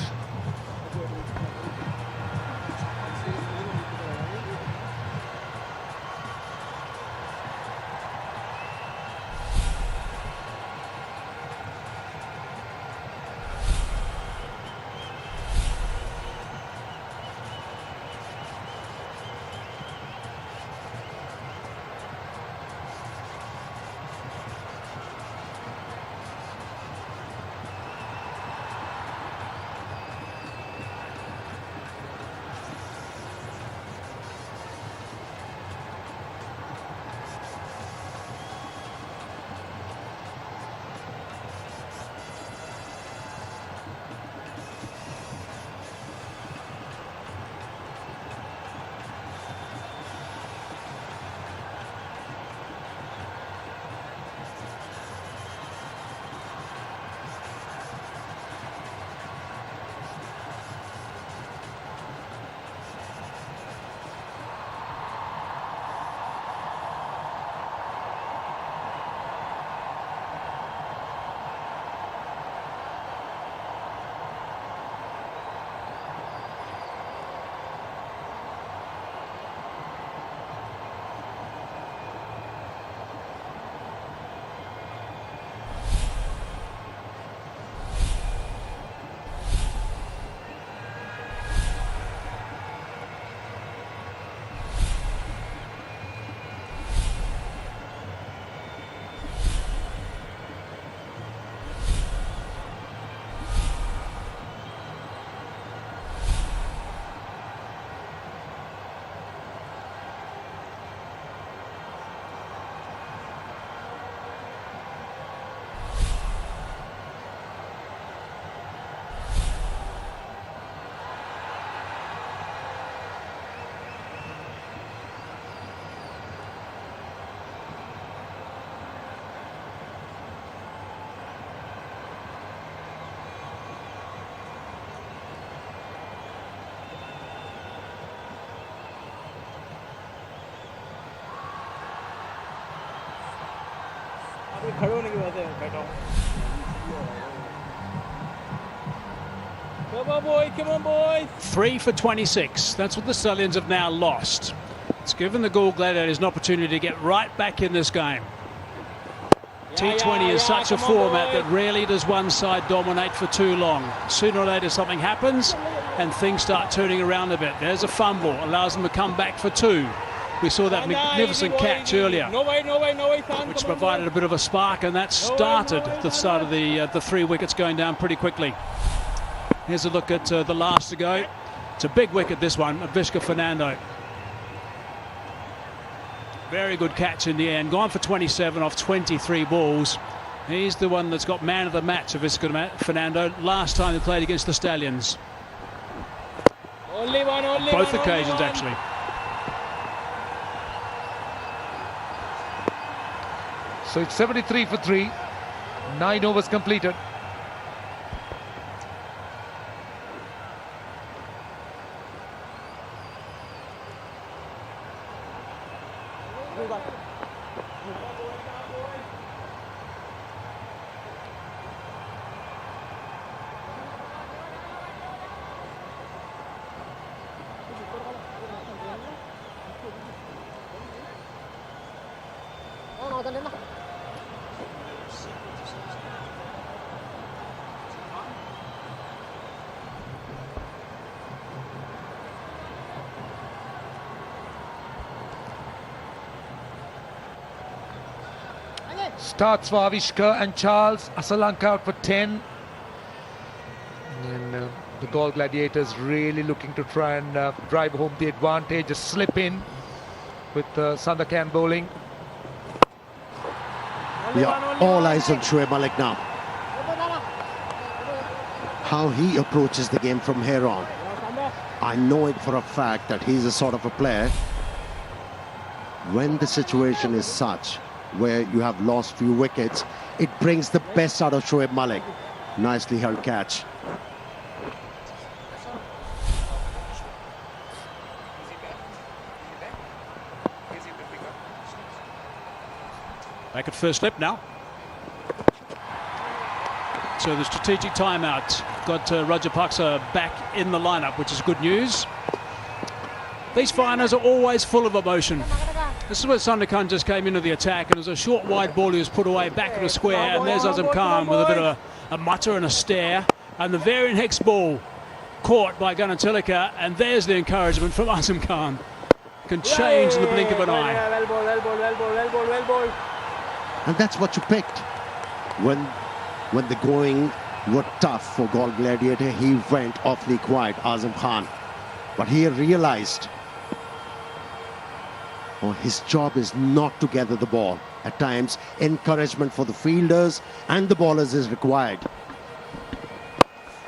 खड़े होने की वजह से बैठा हूँ। Come on, boy! Come on, boy! 3 for 26. That's what the Stallions have now lost. It's given the Galle Gladiators an opportunity to get right back in this game. T20 is such a format that rarely does one side dominate for too long. Sooner or later something happens and things start turning around a bit. There's a fumble, allows them to come back for 2. We saw that magnificent catch earlier, which provided a bit of a spark, and that started the start of the 3 wickets going down pretty quickly. Here's a look at the last to go. It's a big wicket, this one, of Vishka Fernando. Very good catch in the end. Gone for 27 off 23 balls. He's the one that's got man of the match of Vishka Fernando. Last time they played against the Stallions. Both occasions, actually. So it's 73 for 3. 9 overs completed. Starts for Avishka and Charles. Asalanka out for 10. And the Galle Gladiators really looking to try and drive home the advantage. Just slip in with Sandakan bowling. Yeah, all eyes on Shoaib Malik now. How he approaches the game from here on. I know it for a fact that he's a sort of a player. When the situation is such, where you have lost few wickets, it brings the best out of Shoaib Malik. Nicely held catch. Back at first slip now. So the strategic timeout got Rajapaksa back in the lineup, which is good news. These finals are always full of emotion. This is where Sandakan just came into the attack, and it was a short wide ball he was put away back in the square, and there's Azam Khan with a bit of a mutter and a stare, and the very next ball caught by Gunatilaka, and there's the encouragement from Azam Khan. Can change in the blink of an eye. And that's what you picked. When the going were tough for Galle Gladiator, he went awfully quiet, Azam Khan. But he realized his job is not to gather the ball. At times, encouragement for the fielders and the bowlers is required.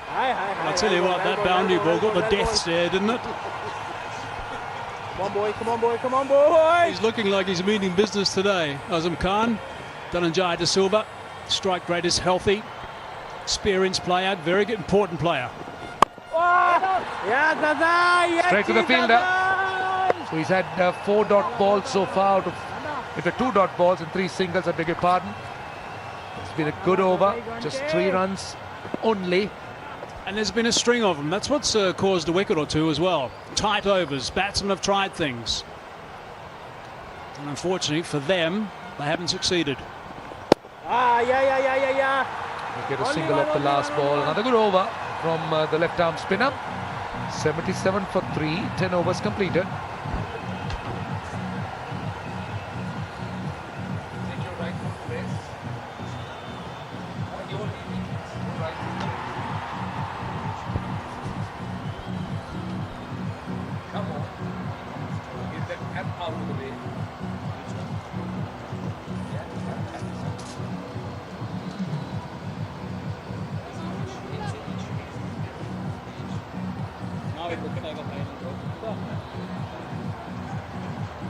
I'll tell you what, that boundary ball got the death stare, didn't it? Come on, boy, come on, boy, come on, boy! He's looking like he's meaning business today. Azam Khan, Dhananjaya De Silva, strike rate is healthy, experienced player, very good, important player. Straight to the fielder. So he's had 4 dot balls so far out of 2 dot balls and 3 singles, I beg your pardon. It's been a good over, just 3 runs only. And there's been a string of them. That's what's caused a wicket or 2 as well. Tight overs, batsmen have tried things. And unfortunately for them, they haven't succeeded. They get a single off the last ball. Another good over from the left arm spinner. 77 for 3, 10 overs completed.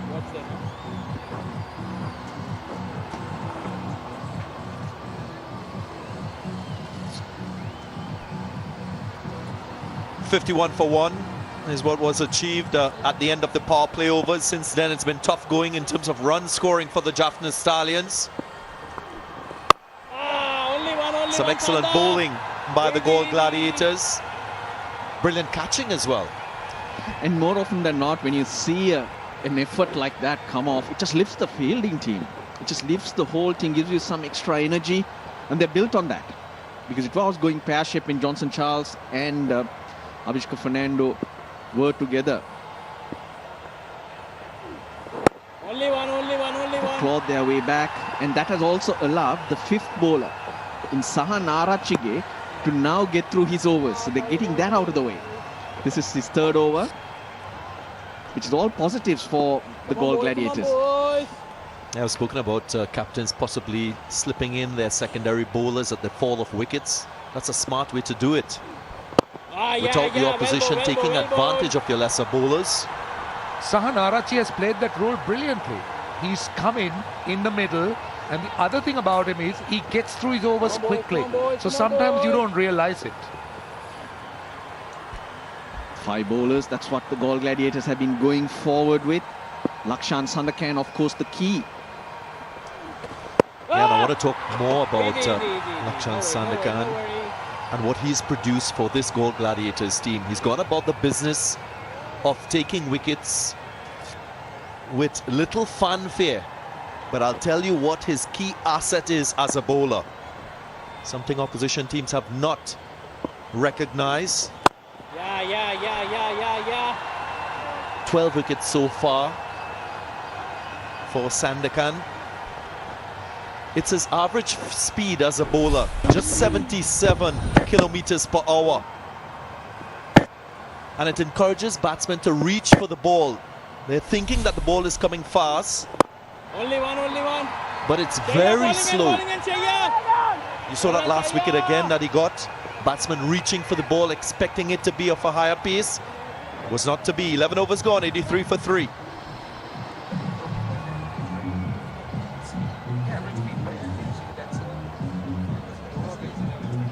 What's that? 51 for 1 is what was achieved at the end of the power play overs. Since then, it's been tough going in terms of run scoring for the Jaffna Stallions. Some excellent bowling by the Galle Gladiators. Brilliant catching as well. And more often than not, when you see an effort like that come off, it just lifts the fielding team. It just lifts the whole team, gives you some extra energy, and they're built on that. Because it was going pear-shaped when Johnson Charles and Avishka Fernando were together. Only one. Clawed their way back, and that has also allowed the fifth bowler in Saha Narachige to now get through his overs. So they're getting that out of the way. This is his third over, which is all positives for the Galle Gladiators. I've spoken about captains possibly slipping in their secondary bowlers at the fall of wickets. That's a smart way to do it. Without the opposition taking advantage of your lesser bowlers. Sahan Arachi has played that role brilliantly. He's come in the middle, and the other thing about him is he gets through his overs quickly. So sometimes you don't realize it. 5 bowlers, that's what the Galle Gladiators have been going forward with. Lakshan Sandakan, of course, the key. Yeah, and I want to talk more about Lakshan Sandakan and what he's produced for this Galle Gladiators team. He's gone about the business of taking wickets with little fanfare, but I'll tell you what his key asset is as a bowler. Something opposition teams have not recognized. Yeah. 12 wickets so far for Sandakan. It's his average speed as a bowler, just 77 kilometers per hour. And it encourages batsmen to reach for the ball. They're thinking that the ball is coming fast. Only one. But it's very slow. You saw that last wicket again that he got. Batsman reaching for the ball, expecting it to be of a higher pace. Was not to be. 11 overs gone, 83 for 3.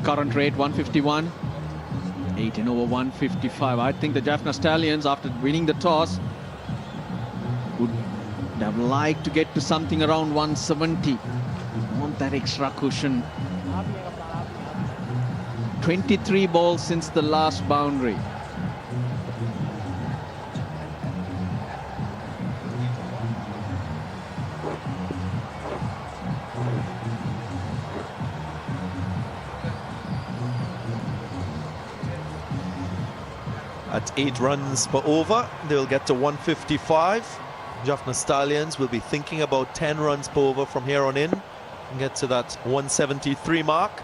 Current rate 151. 18 over 155. I think the Jaffna Stallions, after winning the toss, would have liked to get to something around 170. Want that extra cushion. 23 balls since the last boundary. At 8 runs per over, they'll get to 155. Jaffna Stallions will be thinking about 10 runs per over from here on in and get to that 173 mark.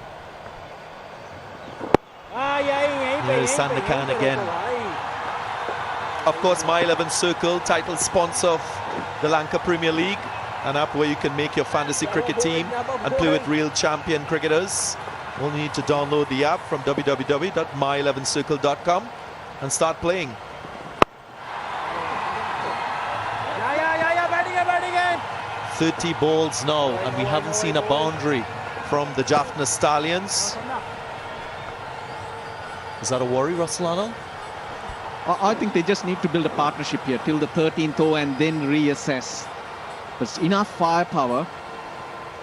Here's Sandakan again. Of course, My 11 Circle, title sponsor of the Lanka Premier League, an app where you can make your fantasy cricket team and play with real champion cricketers. Only need to download the app from www.my11circle.com and start playing. Batting. 30 balls now, and we haven't seen a boundary from the Jaffna Stallions. Is that a worry, Russell Arnold? I think they just need to build a partnership here till the 13th over and then reassess. There's enough firepower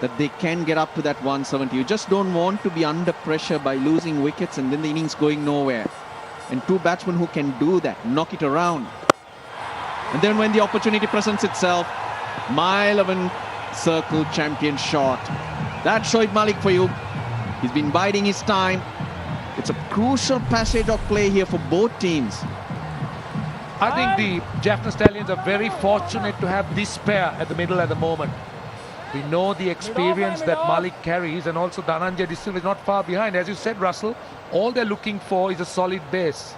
that they can get up to that 170. You just don't want to be under pressure by losing wickets and then the innings going nowhere. And 2 batsmen who can do that, knock it around. And then when the opportunity presents itself, My 11 Circle champion shot. That's Shoaib Malik for you. He's been biding his time. It's a crucial passage of play here for both teams. I think the Jaffna Stallions are very fortunate to have this pair at the middle at the moment. We know the experience that Malik carries, and also Dhananjay Dissil is not far behind. As you said, Russell, all they're looking for is a solid base.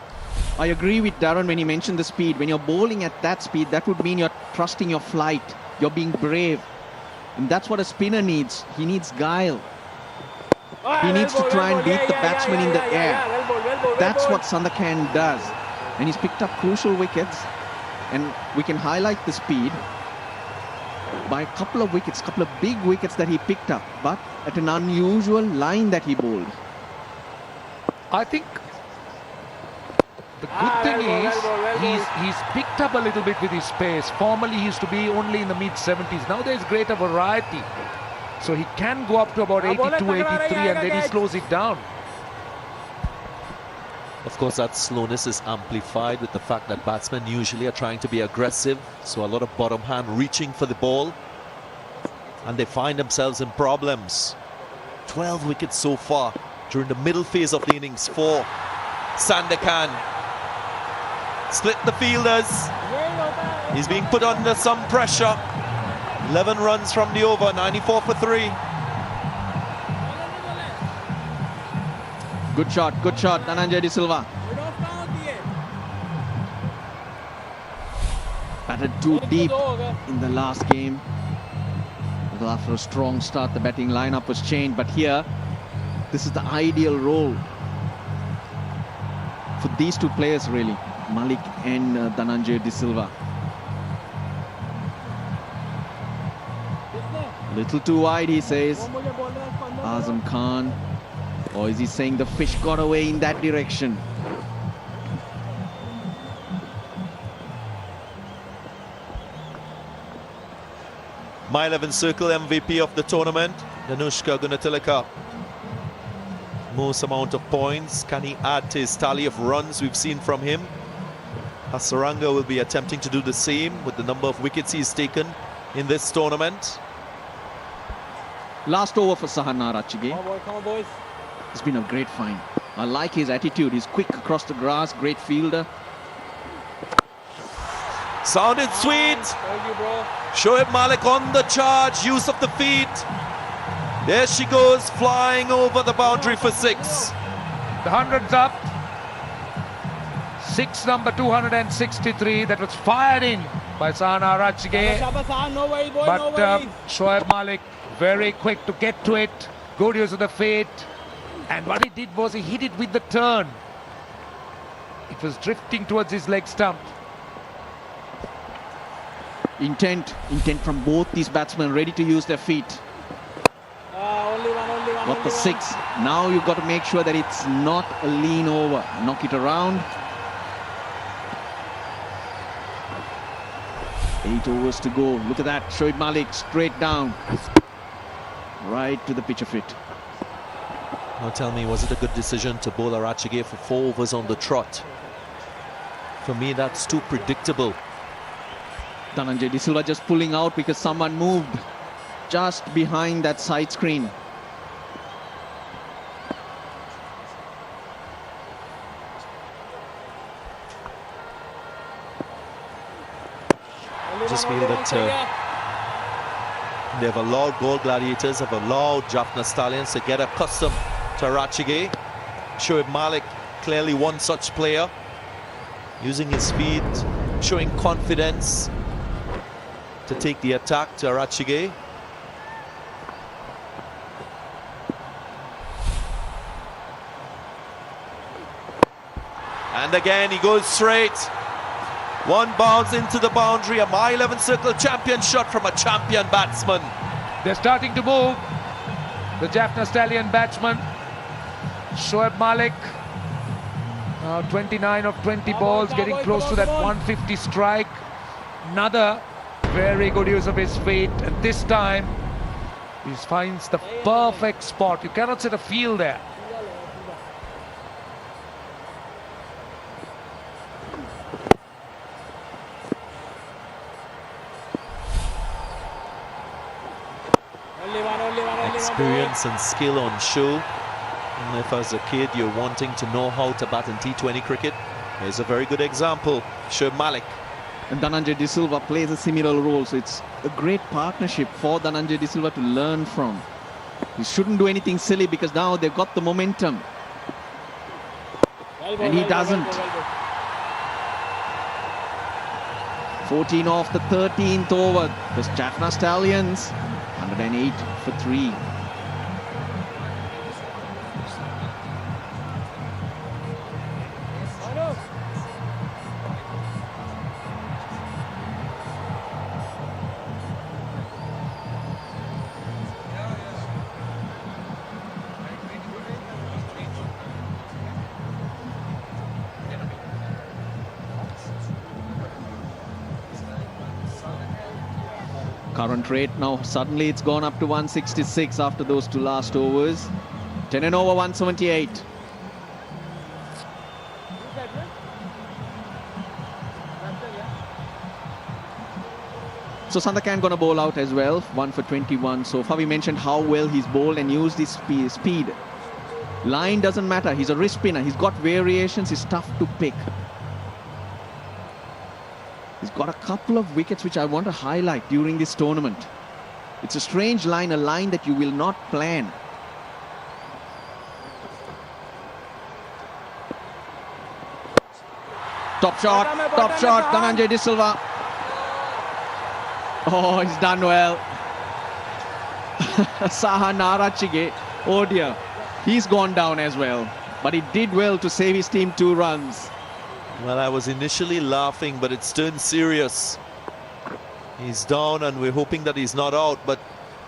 I agree with Darren when he mentioned the speed. When you're bowling at that speed, that would mean you're trusting your flight. You're being brave. And that's what a spinner needs. He needs guile. He needs to try and beat the batsman in the air. That's what Sandakan does. And he's picked up crucial wickets. And we can highlight the speed by a couple of wickets, couple of big wickets that he picked up, but at an unusual line that he bowled. I think the good thing is he's picked up a little bit with his pace. Formerly he used to be only in the mid-70s. Now there's greater variety So he can go up to about 82, 83 and then he slows it down. Of course, that slowness is amplified with the fact that batsmen usually are trying to be aggressive. So a lot of bottom hand reaching for the ball. And they find themselves in problems. 12 wickets so far during the middle phase of the innings for Sandakan. Split the fielders. He's being put under some pressure. 11 runs from the over, 94 for 3. Good shot, Dhananjay De Silva. Batted too deep in the last game. Well, after a strong start, the batting lineup was changed, but here, this is the ideal role for these two players, really, Malik and Dhananjay De Silva. Little too wide, he says. Azam Khan. Or is he saying the fish got away in that direction? My 11 circle MVP of the tournament, Danushka Gunatilaka. Most amount of points. Can he add to his tally of runs we've seen from him? Hasaranga will be attempting to do the same with the number of wickets he's taken in this tournament. Last over for Sahana Rachige. Come on, boys. It's been a great find. I like his attitude. He's quick across the grass, great fielder. Sounded sweet. Thank you, bro. Shoaib Malik on the charge, use of the feet. There she goes, flying over the boundary for 6. The 100's up. 6 number 263 that was fired in by Sahana Rachige. No worries, boy, But no worries. Shoaib Malik very quick to get to it. Good use of the feet. And what he did was he hit it with the turn. It was drifting towards his leg stump. Intent from both these batsmen, ready to use their feet. Only one. Got the 6. Now you've got to make sure that it's not a lean over. Knock it around. 8 overs to go. Look at that. Shoaib Malik straight down. Right to the pitch of it. Now tell me, was it a good decision to bowl Arachige for 4 overs on the trot? For me, that's too predictable. Dhananjay De Silva just pulling out because someone moved just behind that side screen. Just feel that they've allowed Gladiators, have allowed Jaffna Stallions to get accustomed to Arachige. Shoaib Malik, clearly one such player, using his speed, showing confidence to take the attack to Arachige. And again he goes straight. One bounce into the boundary, a My 11 circle champion shot from a champion batsman. They're starting to move. The Jaffna Stallion batsman, Shoaib Malik, 29 of 20 balls, getting close to that 150 strike. Another very good use of his feet, and this time he finds the perfect spot. You cannot set a field there. Experience and skill on show. And if as a kid you're wanting to know how to bat in T20 cricket, here's a very good example. Shoaib Malik. And Dhananjay De Silva plays a similar role, so it's a great partnership for Dhananjay De Silva to learn from. He shouldn't do anything silly because now they've got the momentum. And he doesn't. 14 off the 13th over. The Jaffna Stallions, 108 for 3. Current rate now, suddenly it's gone up to 166 after those two last overs. 10 and over 178. So Sandakan gonna bowl out as well, 1 for 21. So far we mentioned how well he's bowled and used his speed. Line doesn't matter, he's a wrist spinner, he's got variations, he's tough to pick. He's got a couple of wickets which I want to highlight during this tournament. It's a strange line, a line that you will not plan. Top shot, Dhananjay De Silva. Oh, he's done well. Saha Narachige, oh dear, he's gone down as well. But he did well to save his team 2 runs. Well, I was initially laughing, but it's turned serious. He's down and we're hoping that he's not out, but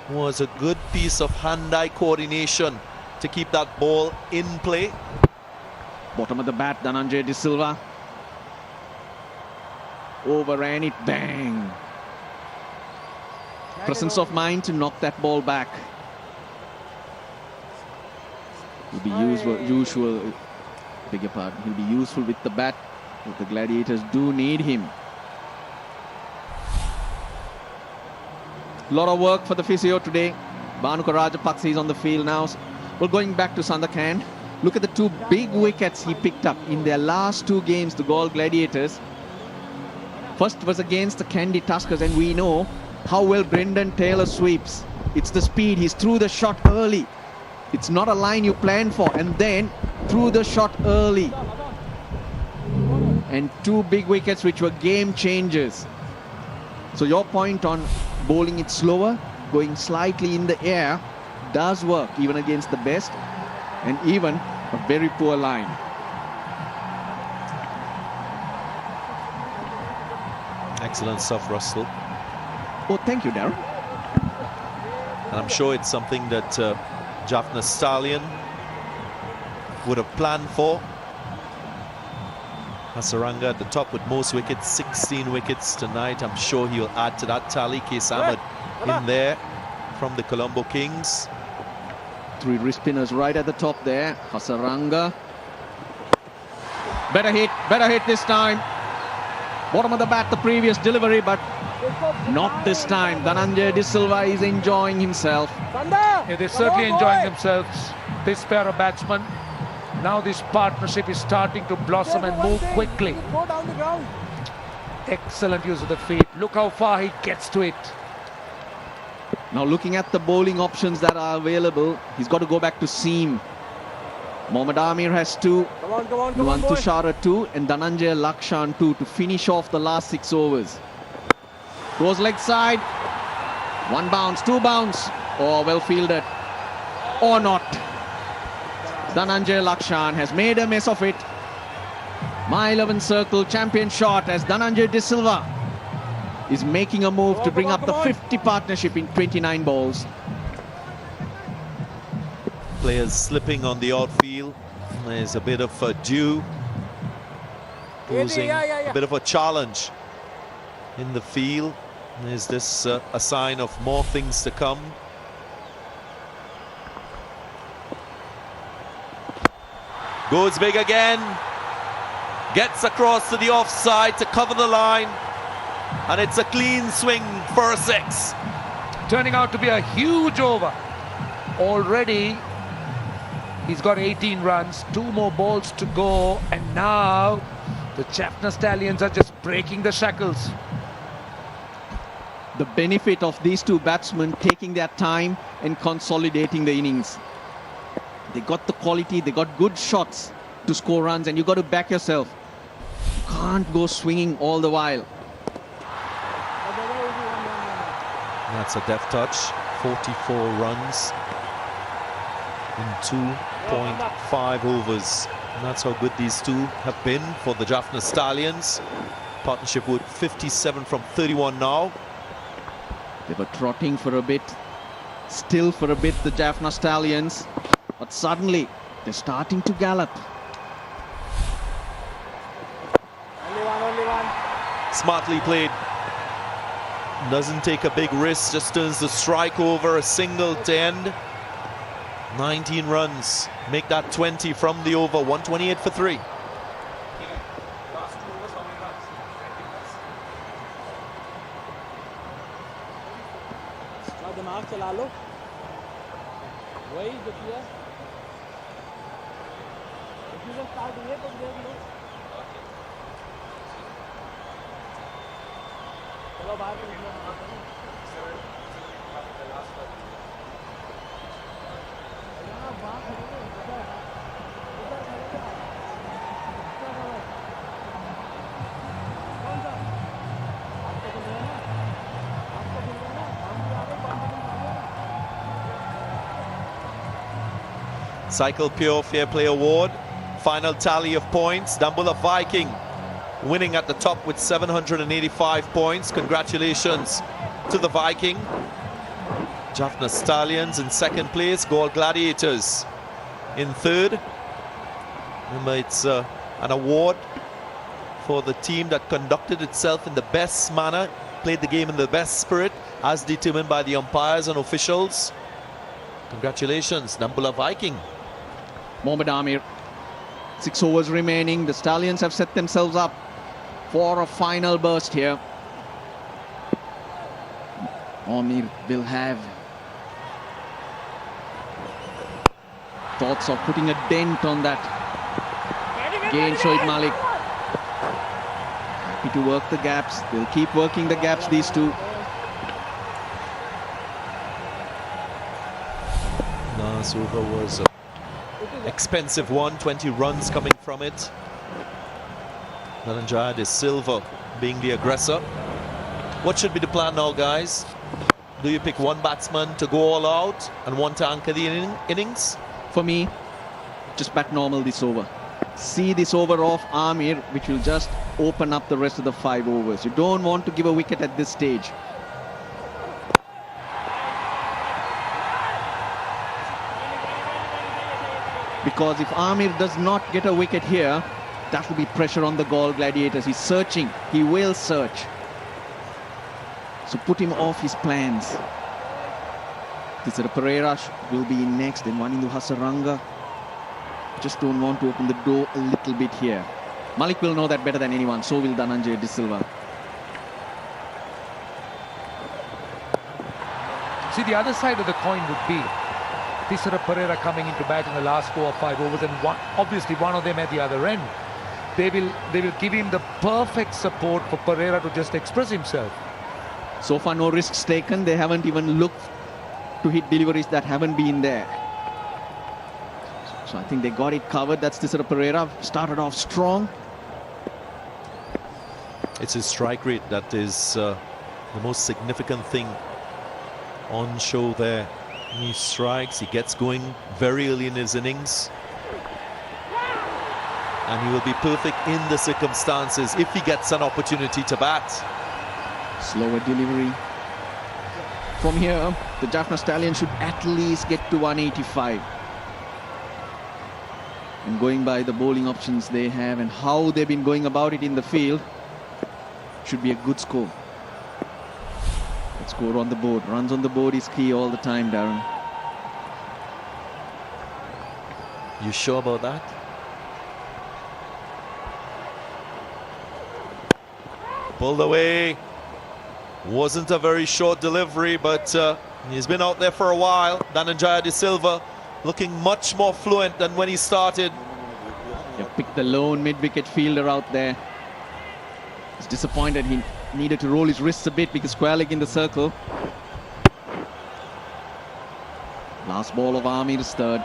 it was a good piece of hand-eye coordination to keep that ball in play. Bottom of the bat, Dhananjay De Silva. Overran it, bang. Presence of mind to knock that ball back. He'll be useful, beg your pardon, he'll be useful with the bat. But the Gladiators do need him. A lot of work for the physio today. Bhanuka Rajapaksa is on the field now. Well, going back to Sandakan, look at the 2 big wickets he picked up in their last 2 games, the Galle Gladiators. First was against the Kandy Tuskers, and we know how well Brendan Taylor sweeps. It's the speed, he's through the shot early. It's not a line you plan for, and then through the shot early. And 2 big wickets which were game changers. So your point on bowling it slower, going slightly in the air, does work even against the best and even a very poor line. Excellent stuff, Russell. Oh, thank you, Darren. And I'm sure it's something that Jaffna Stallion would have planned for. Hasaranga at the top with most wickets, 16 wickets tonight. I'm sure he'll add to that tally. Case Ahmed in there from the Colombo Kings. 3 wrist spinners right at the top there. Hasaranga. Better hit this time. Bottom of the bat, the previous delivery, but not this time. Dhananjay De Silva is enjoying himself. Yeah, they're certainly enjoying themselves, this pair of batsmen. Now this partnership is starting to blossom and move quickly. Excellent use of the feet. Look how far he gets to it. Now looking at the bowling options that are available, he's got to go back to seam. Mohammad Amir has 2, Nuwan Tushara 2, and Dhananjay Lakshan 2 to finish off the last 6 overs. Goes leg side. 1 bounce, 2 bounce. Oh, well fielded. Or not. Dhananjay Lakshan has made a mess of it. My 11 circle champion shot as Dhananjay De Silva is making a move to bring up the 50 partnership in 29 balls. Players slipping on the outfield. There's a bit of a dew, posing a bit of a challenge in the field. Is this a sign of more things to come? Goes big again, gets across to the offside to cover the line, and it's a clean swing for a 6. Turning out to be a huge over. Already he's got 18 runs, 2 more balls to go, and now the Jaffna Stallions are just breaking the shackles. The benefit of these 2 batsmen taking their time and consolidating the innings. They got the quality, they got good shots to score runs, and you got to back yourself. You can't go swinging all the while. That's a deft touch. 44 runs in 2.5 overs. And that's how good these 2 have been for the Jaffna Stallions. Partnership with 57 from 31 now. They were trotting for a bit, still for a bit, the Jaffna Stallions. But suddenly, they're starting to gallop. Only one. Smartly played. Doesn't take a big risk, just turns the strike over, a single to end. 19 runs, make that 20 from the over, 128 for 3. दिमाग चला लो वही जो किया start हुए तो देख लो चलो बाहर Cycle Pure Fair Play Award. Final tally of points. Dambulla Viking winning at the top with 785 points. Congratulations to the Viking. Jaffna Stallions in second place. Galle Gladiators in third. Remember, it's an award for the team that conducted itself in the best manner, played the game in the best spirit, as determined by the umpires and officials. Congratulations, Dambulla Viking. Mohammad Amir, 6 overs remaining. The Stallions have set themselves up for a final burst here. Amir will have thoughts of putting a dent on that. Again, Shoaib Malik happy to work the gaps. They'll keep working the gaps, these two. Last over was an expensive one, 20 runs coming from it. Dhananjaya De Silva being the aggressor. What should be the plan now, guys? Do you pick one batsman to go all out and one to anchor the innings? For me, just bat normal this over. See this over off Amir, which will just open up the rest of the 5 overs. You don't want to give a wicket at this stage. Because if Amir does not get a wicket here, that will be pressure on the Galle Gladiators. He's searching. He will search. So put him off his plans. Tisara Pereira will be in next. Then Wanindu Hasaranga. Just don't want to open the door a little bit here. Malik will know that better than anyone. So will Dhananjaya De Silva. See, the other side of the coin would be Tisara Pereira coming into bat in the last 4 or 5 overs, and obviously one of them at the other end. They will give him the perfect support for Pereira to just express himself. So far, no risks taken. They haven't even looked to hit deliveries that haven't been there. So I think they got it covered. That's Tisara Pereira. Started off strong. It's his strike rate that is the most significant thing on show there. He strikes, he gets going very early in his innings. And he will be perfect in the circumstances if he gets an opportunity to bat. Slower delivery. From here, the Jaffna Stallions should at least get to 185. And going by the bowling options they have and how they've been going about it in the field, should be a good score. That score on the board. Runs on the board is key all the time, Darren. You sure about that? Pulled away. Wasn't a very short delivery, but he's been out there for a while. Dhananjaya De Silva looking much more fluent than when he started. Yeah, picked the lone mid-wicket fielder out there. He's disappointed. He needed to roll his wrists a bit because square leg in the circle. Last ball of Amir's third.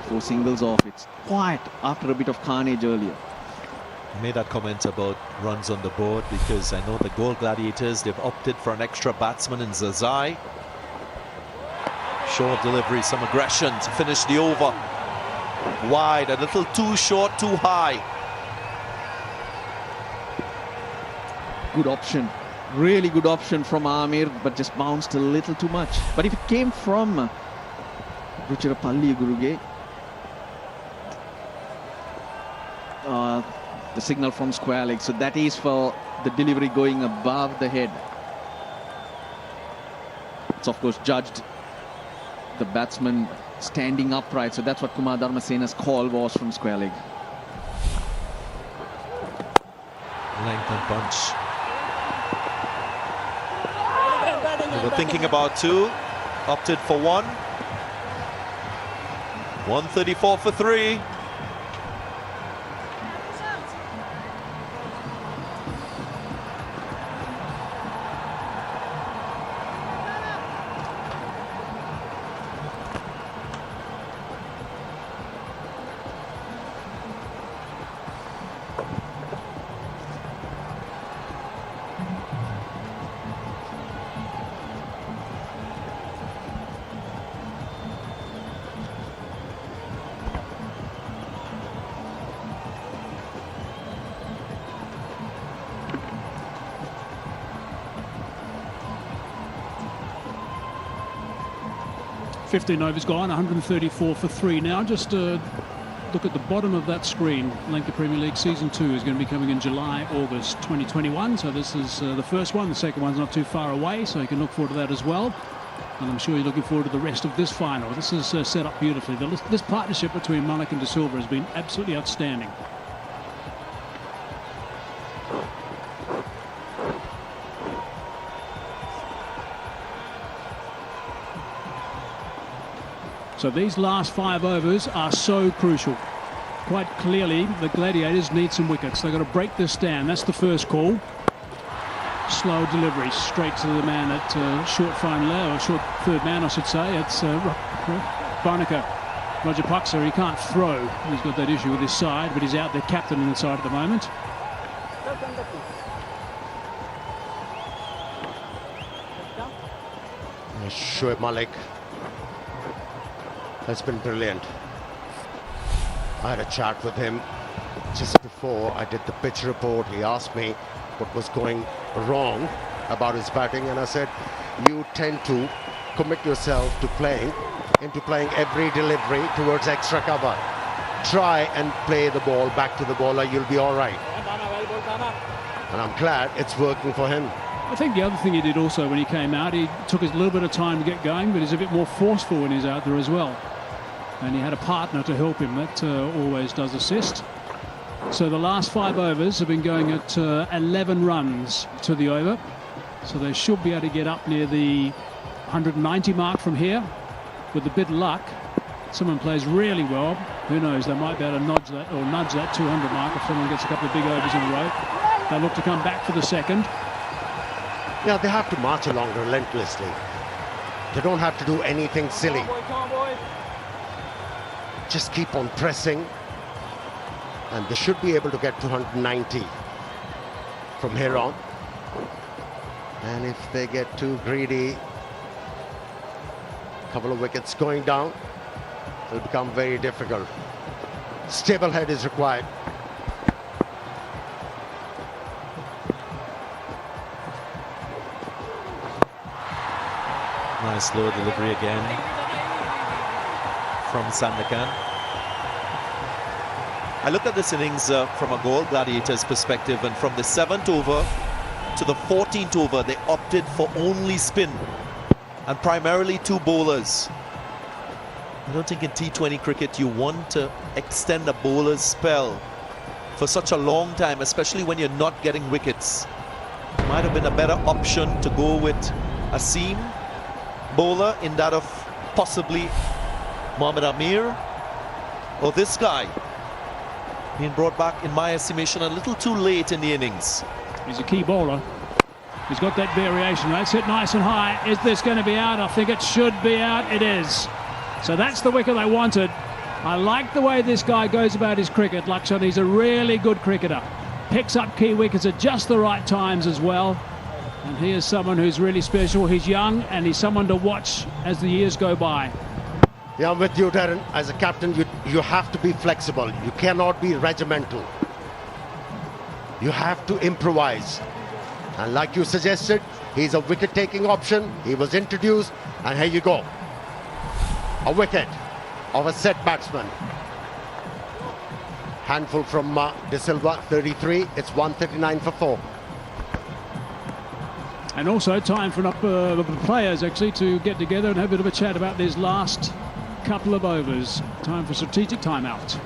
4 singles off. It's quiet after a bit of carnage earlier. I made that comment about runs on the board because I know the Galle Gladiators, they've opted for an extra batsman in Zazai. Short delivery, some aggression to finish the over. Wide, a little too short, too high. Good option. Really good option from Amir, but just bounced a little too much. But if it came from Ruchirapalli Guruge, the signal from square leg, so that is for the delivery going above the head. That's of course judged the batsman standing upright. So that's what Kumar Dharmasena's call was from square leg. Length and punch. They were thinking about two, opted for one. 134 for three. $15 overs gone, 134 for three. Now just look at the bottom of that screen. Lanka Premier League Season 2 is going to be coming in July, August 2021. So this is the first one. The second one's not too far away, so you can look forward to that as well. And I'm sure you're looking forward to the rest of this final. This is set up beautifully. This partnership between Malik and De Silva has been absolutely outstanding. So these last 5 overs are so crucial. Quite clearly, the Gladiators need some wickets. They've got to break this down. That's the first call. Slow delivery straight to the man at short fine low, or short third man, I should say. It's Barnaker. Rajapaksa, he can't throw. He's got that issue with his side, but he's out there captaining the side at the moment. Shoaib Malik has been brilliant. I had a chat with him just before I did the pitch report. He asked me what was going wrong about his batting, and I said, you tend to commit yourself to playing every delivery towards extra cover. Try and play the ball back to the bowler, you'll be all right. And I'm glad it's working for him. I think the other thing he did also when he came out, he took a little bit of time to get going, but he's a bit more forceful when he's out there as well. And he had a partner to help him. That always does assist. So the last 5 overs have been going at 11 runs to the over. So they should be able to get up near the 190 mark from here. With a bit of luck, someone plays really well. Who knows, they might be able to nudge that 200 mark if someone gets a couple of big overs in a row. They look to come back for the second. Yeah, they have to march along relentlessly. They don't have to do anything silly. Just keep on pressing, and they should be able to get to 190 from here on. And if they get too greedy, a couple of wickets going down, it'll become very difficult. Stable head is required. Nice slow delivery again from Sandakan. I look at this innings from a Galle Gladiators perspective, and from the 7th over to the 14th over, they opted for only spin and primarily 2 bowlers. I don't think in T20 cricket you want to extend a bowler's spell for such a long time, especially when you're not getting wickets. Might have been a better option to go with a seam bowler in that of possibly Mohammad Amir, or this guy being brought back, in my estimation, a little too late in the innings. He's a key bowler. He's got that variation. That's hit nice and high. Is this going to be out? I think it should be out. It is. So that's the wicket they wanted. I like the way this guy goes about his cricket, Lakshan. He's a really good cricketer. Picks up key wickets at just the right times as well. And he is someone who's really special. He's young, and he's someone to watch as the years go by. Yeah, I'm with you, Darren. As a captain, you have to be flexible. You cannot be regimental. You have to improvise. And like you suggested, he's a wicket-taking option. He was introduced, and here you go. A wicket of a set batsman. Handful from De Silva, 33. It's 139 for 4. And also time for the players actually to get together and have a bit of a chat about these last couple of overs. Time for strategic timeout.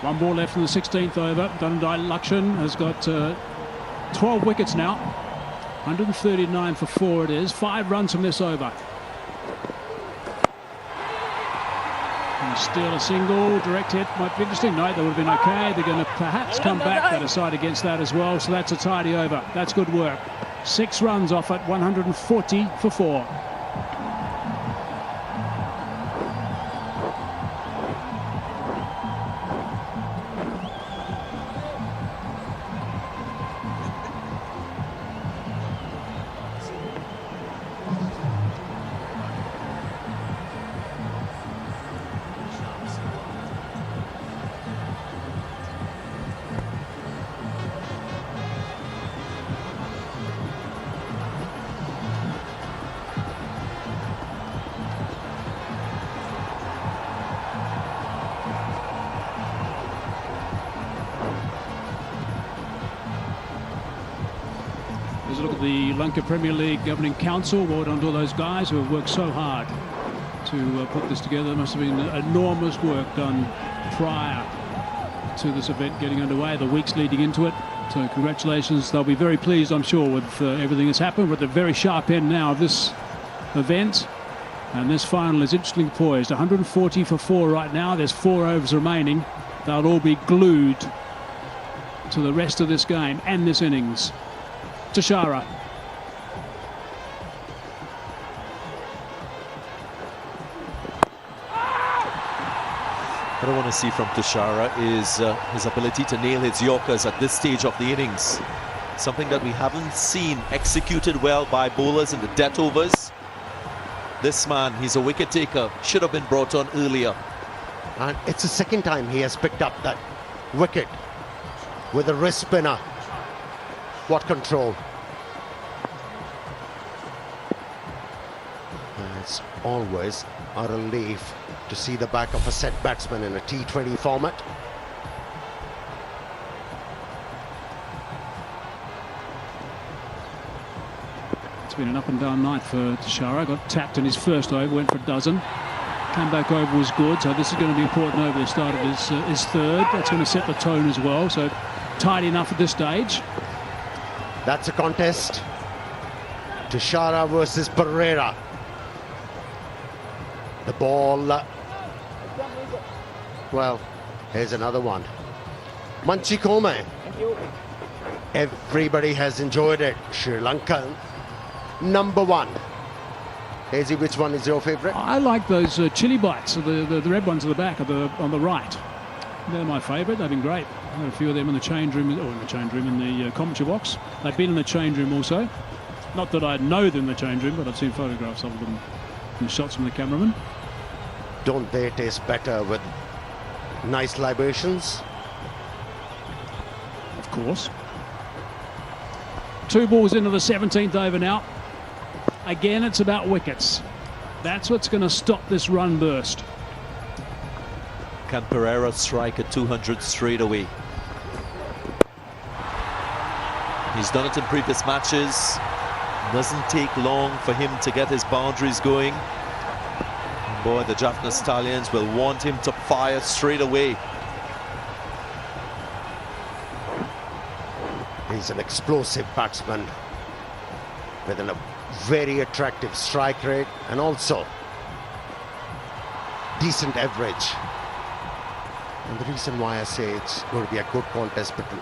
One ball left in the 16th over. Dundai Lakshan has got 12 wickets now. 139 for 4 it is. 5 runs from this over. And steal a single, direct hit might be interesting. No, that would have been okay. They're going to perhaps come back that aside against that as well. So that's a tidy over. That's good work. 6 runs off at 140 for 4. There's a look at the Lanka Premier League Governing Council. Well done to all those guys who have worked so hard to put this together. There must have been enormous work done prior to this event getting underway, the weeks leading into it. So congratulations. They'll be very pleased, I'm sure, with everything that's happened. We're at the very sharp end now of this event. And this final is interestingly poised. 140 for 4 right now. There's 4 overs remaining. They'll all be glued to the rest of this game and this innings. Tashara. What I want to see from Tashara is his ability to nail his Yorkers at this stage of the innings. Something that we haven't seen executed well by bowlers in the death overs. This man, he's a wicket taker, should have been brought on earlier. And it's the second time he has picked up that wicket with a wrist spinner. What control. And it's always a relief to see the back of a set batsman in a T20 format. It's been an up and down night for Tishara. Got tapped in his first over, went for a dozen. Came back over, was good. So this is going to be important over the start of his third. That's going to set the tone as well. So tight enough at this stage. That's a contest. Tishara versus Pereira. The ball. Well, here's another one. Manchikome. Everybody has enjoyed it. Sri Lanka, number one. Hazy, which one is your favorite? I like those chili bites, the red ones at the back, on the right. They're my favourite. They've been great. I had a few of them in the change room, in the commentary box. They've been in the change room also. Not that I know them in the change room, but I've seen photographs of them and shots from the cameraman. Don't they taste better with nice libations? Of course. 2 balls into the 17th over now. Again, it's about wickets. That's what's going to stop this run burst. Can Pereira strike at 200 straight away? He's done it in previous matches. Doesn't take long for him to get his boundaries going. And boy, the Jaffna Stallions will want him to fire straight away. He's an explosive batsman with a very attractive strike rate and also decent average. And the reason why I say it's going to be a good contest between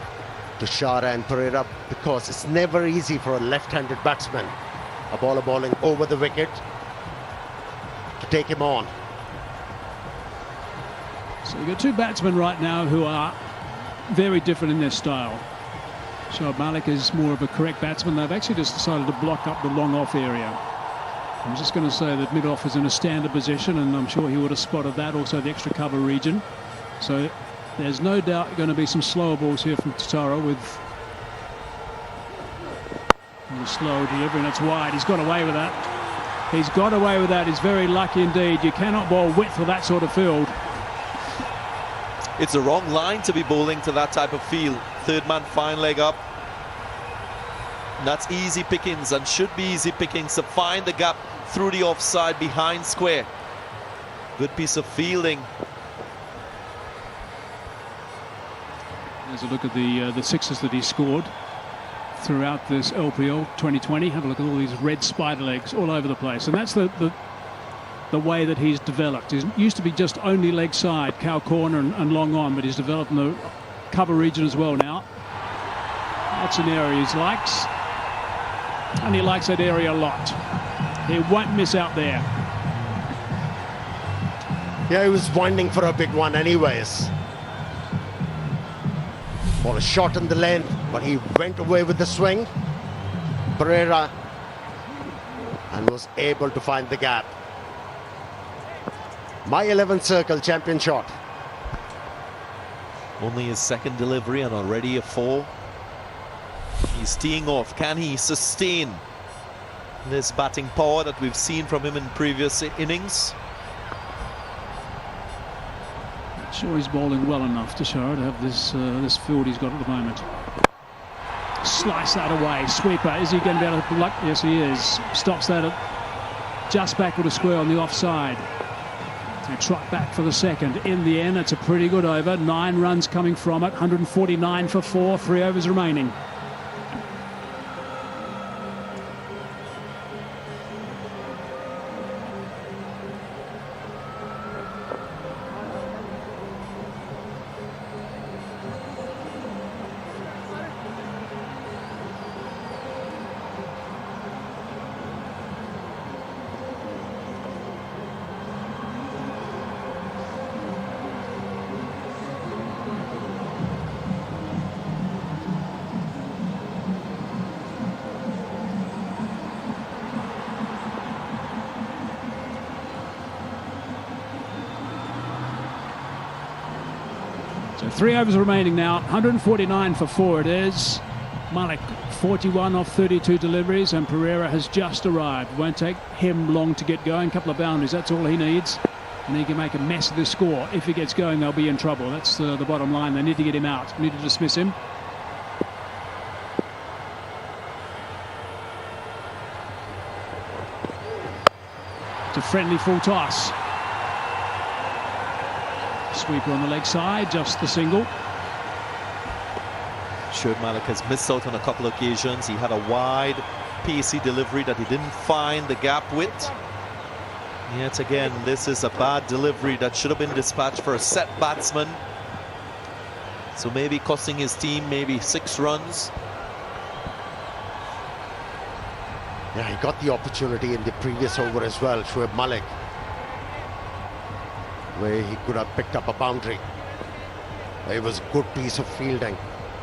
Tishara and Pereira, because it's never easy for a left-handed batsman, a bowler bowling over the wicket, to take him on. So you've got 2 batsmen right now who are very different in their style. Shoaib Malik is more of a correct batsman. They've actually just decided to block up the long off area. I'm just going to say that mid-off is in a standard position, and I'm sure he would have spotted that, also the extra cover region. So there's no doubt going to be some slower balls here from Tishara with the slow delivery, and it's wide. He's got away with that. He's got away with that. He's very lucky indeed. You cannot bowl width for that sort of field. It's the wrong line to be bowling to that type of field. Third man, fine leg up. And that's easy pickings, and should be easy pickings, to find the gap through the offside behind square. Good piece of fielding. There's a look at the sixes that he scored throughout this LPL 2020. Have a look at all these red spider legs all over the place, and that's the way that he's developed. He used to be just only leg side, cow corner and long on, but he's developed in the cover region as well now. That's an area he likes, and he likes that area a lot. He won't miss out there. Yeah, he was winding for a big one anyways. Ball a shot in the length, but he went away with the swing. Pereira, and was able to find the gap. My 11th circle champion shot. Only his second delivery and already a 4. He's teeing off. Can he sustain this batting power that we've seen from him in previous innings? Not sure he's bowling well enough to show to have this field he's got at the moment. Slice that away. Sweeper. Is he going to be able to block? Yes, he is. Stops that at just backward of square on the offside. They trot back for the second. In the end, it's a pretty good over. 9 runs coming from it. 149 for 4. 3 overs remaining. So 3 overs remaining now. 149 for 4 it is. Malik 41 off 32 deliveries, and Pereira has just arrived. Won't take him long to get going. Couple of boundaries, that's all he needs. And he can make a mess of this score. If he gets going, they'll be in trouble. That's the bottom line. They need to get him out. Need to dismiss him. It's a friendly full toss. Sweeper on the leg side, just the single. Shoaib Malik has missed out on a couple of occasions. He had a wide, pacey delivery that he didn't find the gap with. Yet again, this is a bad delivery that should have been dispatched for a set batsman. So maybe costing his team maybe 6 runs. Yeah, he got the opportunity in the previous over as well, Shoaib Malik, where he could have picked up a boundary. It was a good piece of fielding.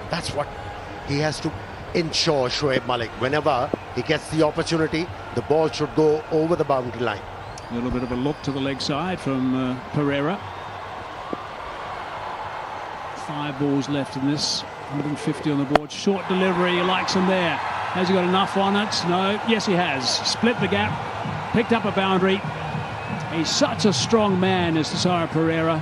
That's what he has to ensure, Shoaib Malik. Whenever he gets the opportunity, the ball should go over the boundary line. A little bit of a look to the leg side from Pereira. 5 balls left in this. 150 on the board. Short delivery, he likes him there. Has he got enough on it? No. Yes, he has. Split the gap. Picked up a boundary. He's such a strong man, is Thisara Pereira.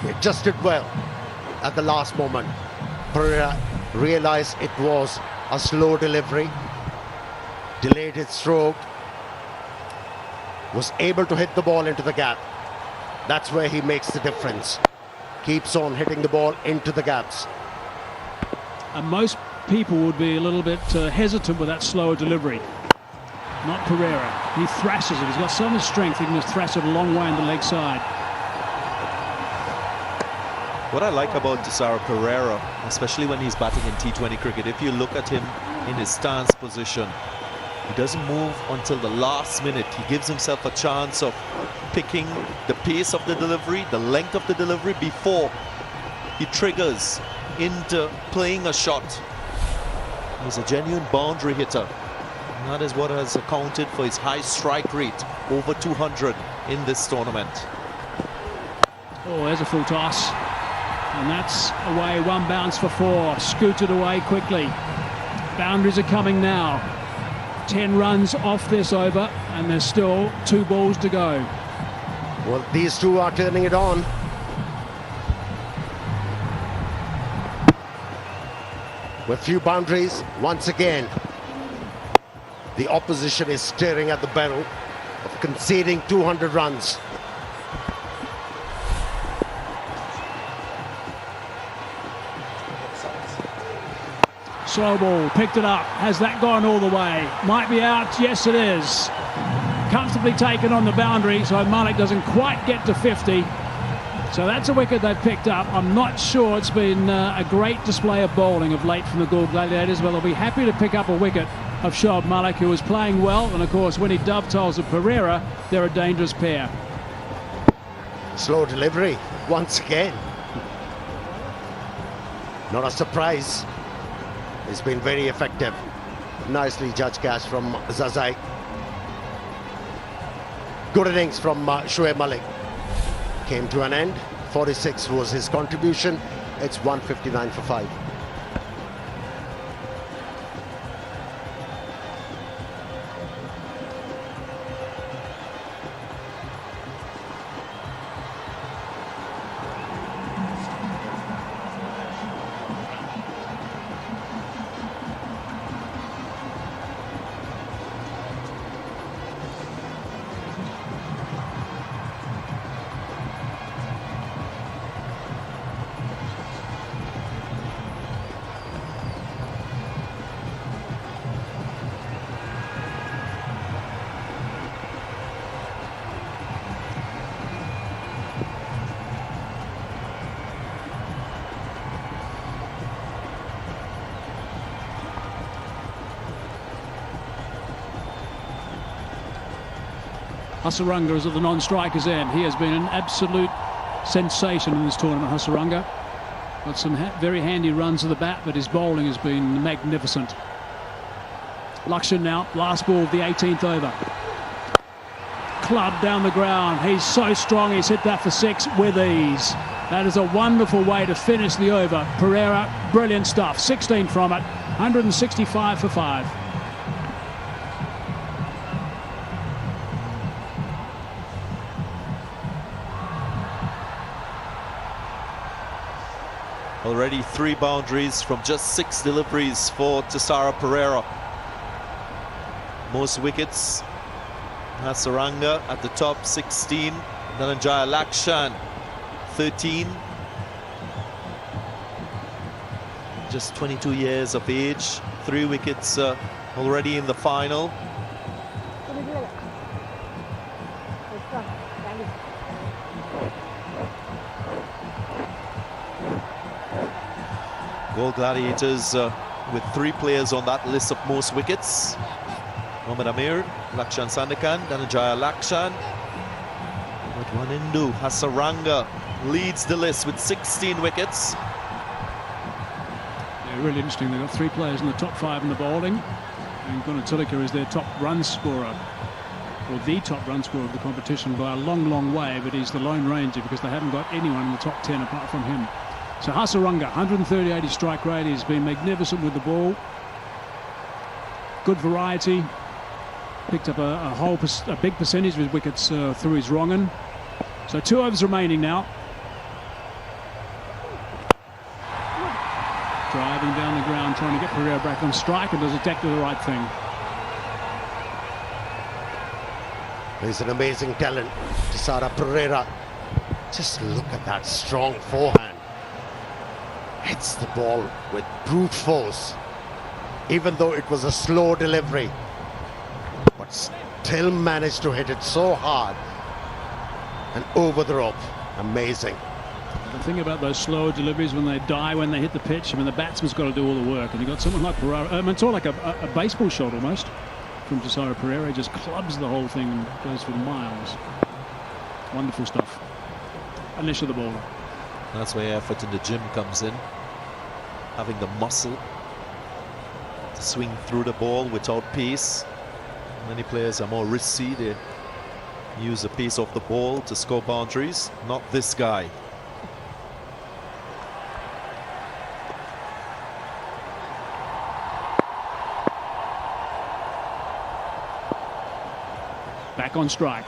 He just did well at the last moment. Pereira realized it was a slow delivery, delayed his stroke, was able to hit the ball into the gap. That's where he makes the difference. Keeps on hitting the ball into the gaps. And most people would be a little bit hesitant with that slower delivery. Not Pereira. He thrashes it. He's got so much strength, he can just thrash it a long way on the leg side. What I like about Thisara Pereira, especially when he's batting in T20 cricket, if you look at him in his stance position, he doesn't move until the last minute. He gives himself a chance of picking the pace of the delivery, the length of the delivery before he triggers into playing a shot. He's a genuine boundary hitter. And that is what has accounted for his high strike rate, over 200 in this tournament. Oh, there's a full toss. And that's away, 1 bounce for 4. Scooted away quickly. Boundaries are coming now. 10 runs off this over, and there's still 2 balls to go. Well, these two are turning it on. With few boundaries, once again, the opposition is staring at the barrel of conceding 200 runs. Slow ball, picked it up. Has that gone all the way? Might be out. Yes, it is. Comfortably taken on the boundary, so Malik doesn't quite get to 50. So that's a wicket they've picked up. I'm not sure it's been a great display of bowling of late from the Galle Gladiators, but they'll be happy to pick up a wicket of Shoaib Malik, who was playing well. And of course, when he dovetails with Pereira, they're a dangerous pair. Slow delivery, once again. Not a surprise. It's been very effective. Nicely judged catch from Zazai. Good innings from Shoaib Malik. Came to an end. 46 was his contribution. It's 159 for 5. Hasaranga is at the non-strikers end. He has been an absolute sensation in this tournament, Hasaranga. Got some very handy runs to the bat, but his bowling has been magnificent. Lakshan now, last ball of the 18th over. Club down the ground. He's so strong, he's hit that for 6 with ease. That is a wonderful way to finish the over. Pereira, brilliant stuff. 16 from it, 165 for 5. Already 3 boundaries from just 6 deliveries for Tisara Pereira. Most wickets, Hasaranga at the top, 16. Dhananjaya Lakshan, 13. Just 22 years of age. 3 wickets already in the final. Galle Gladiators with 3 players on that list of most wickets. Mohammad Amir, Lakshan Sandakan, Dhananjaya Lakshan. But Wanindu Hasaranga leads the list with 16 wickets. Yeah, really interesting. They've got 3 players in the top 5 in the bowling. And Gunatilaka is their top run scorer, or the top run scorer of the competition by a long, long way, but he's the lone ranger because they haven't got anyone in the top 10 apart from him. So Hasaranga, 138 his strike rate. He's been magnificent with the ball. Good variety. Picked up a big percentage of his wickets through his wrong end. So 2 overs remaining now. Driving down the ground, trying to get Pereira back on strike, and does exactly the right thing. He's an amazing talent, Tisara Pereira. Just look at that strong forehand. Hits the ball with brute force, even though it was a slow delivery, but still managed to hit it so hard and over the rope. Amazing. The thing about those slow deliveries, when they die, when they hit the pitch, I mean, the batsman's got to do all the work, and you got someone like Pereira. It's all like a baseball shot almost from Tisara Pereira. He just clubs the whole thing and goes for miles. Wonderful stuff. Unless you're the bowler. That's where effort in the gym comes in. Having the muscle to swing through the ball without pace. Many players are more risky. They use the pace of the ball to score boundaries. Not this guy. Back on strike.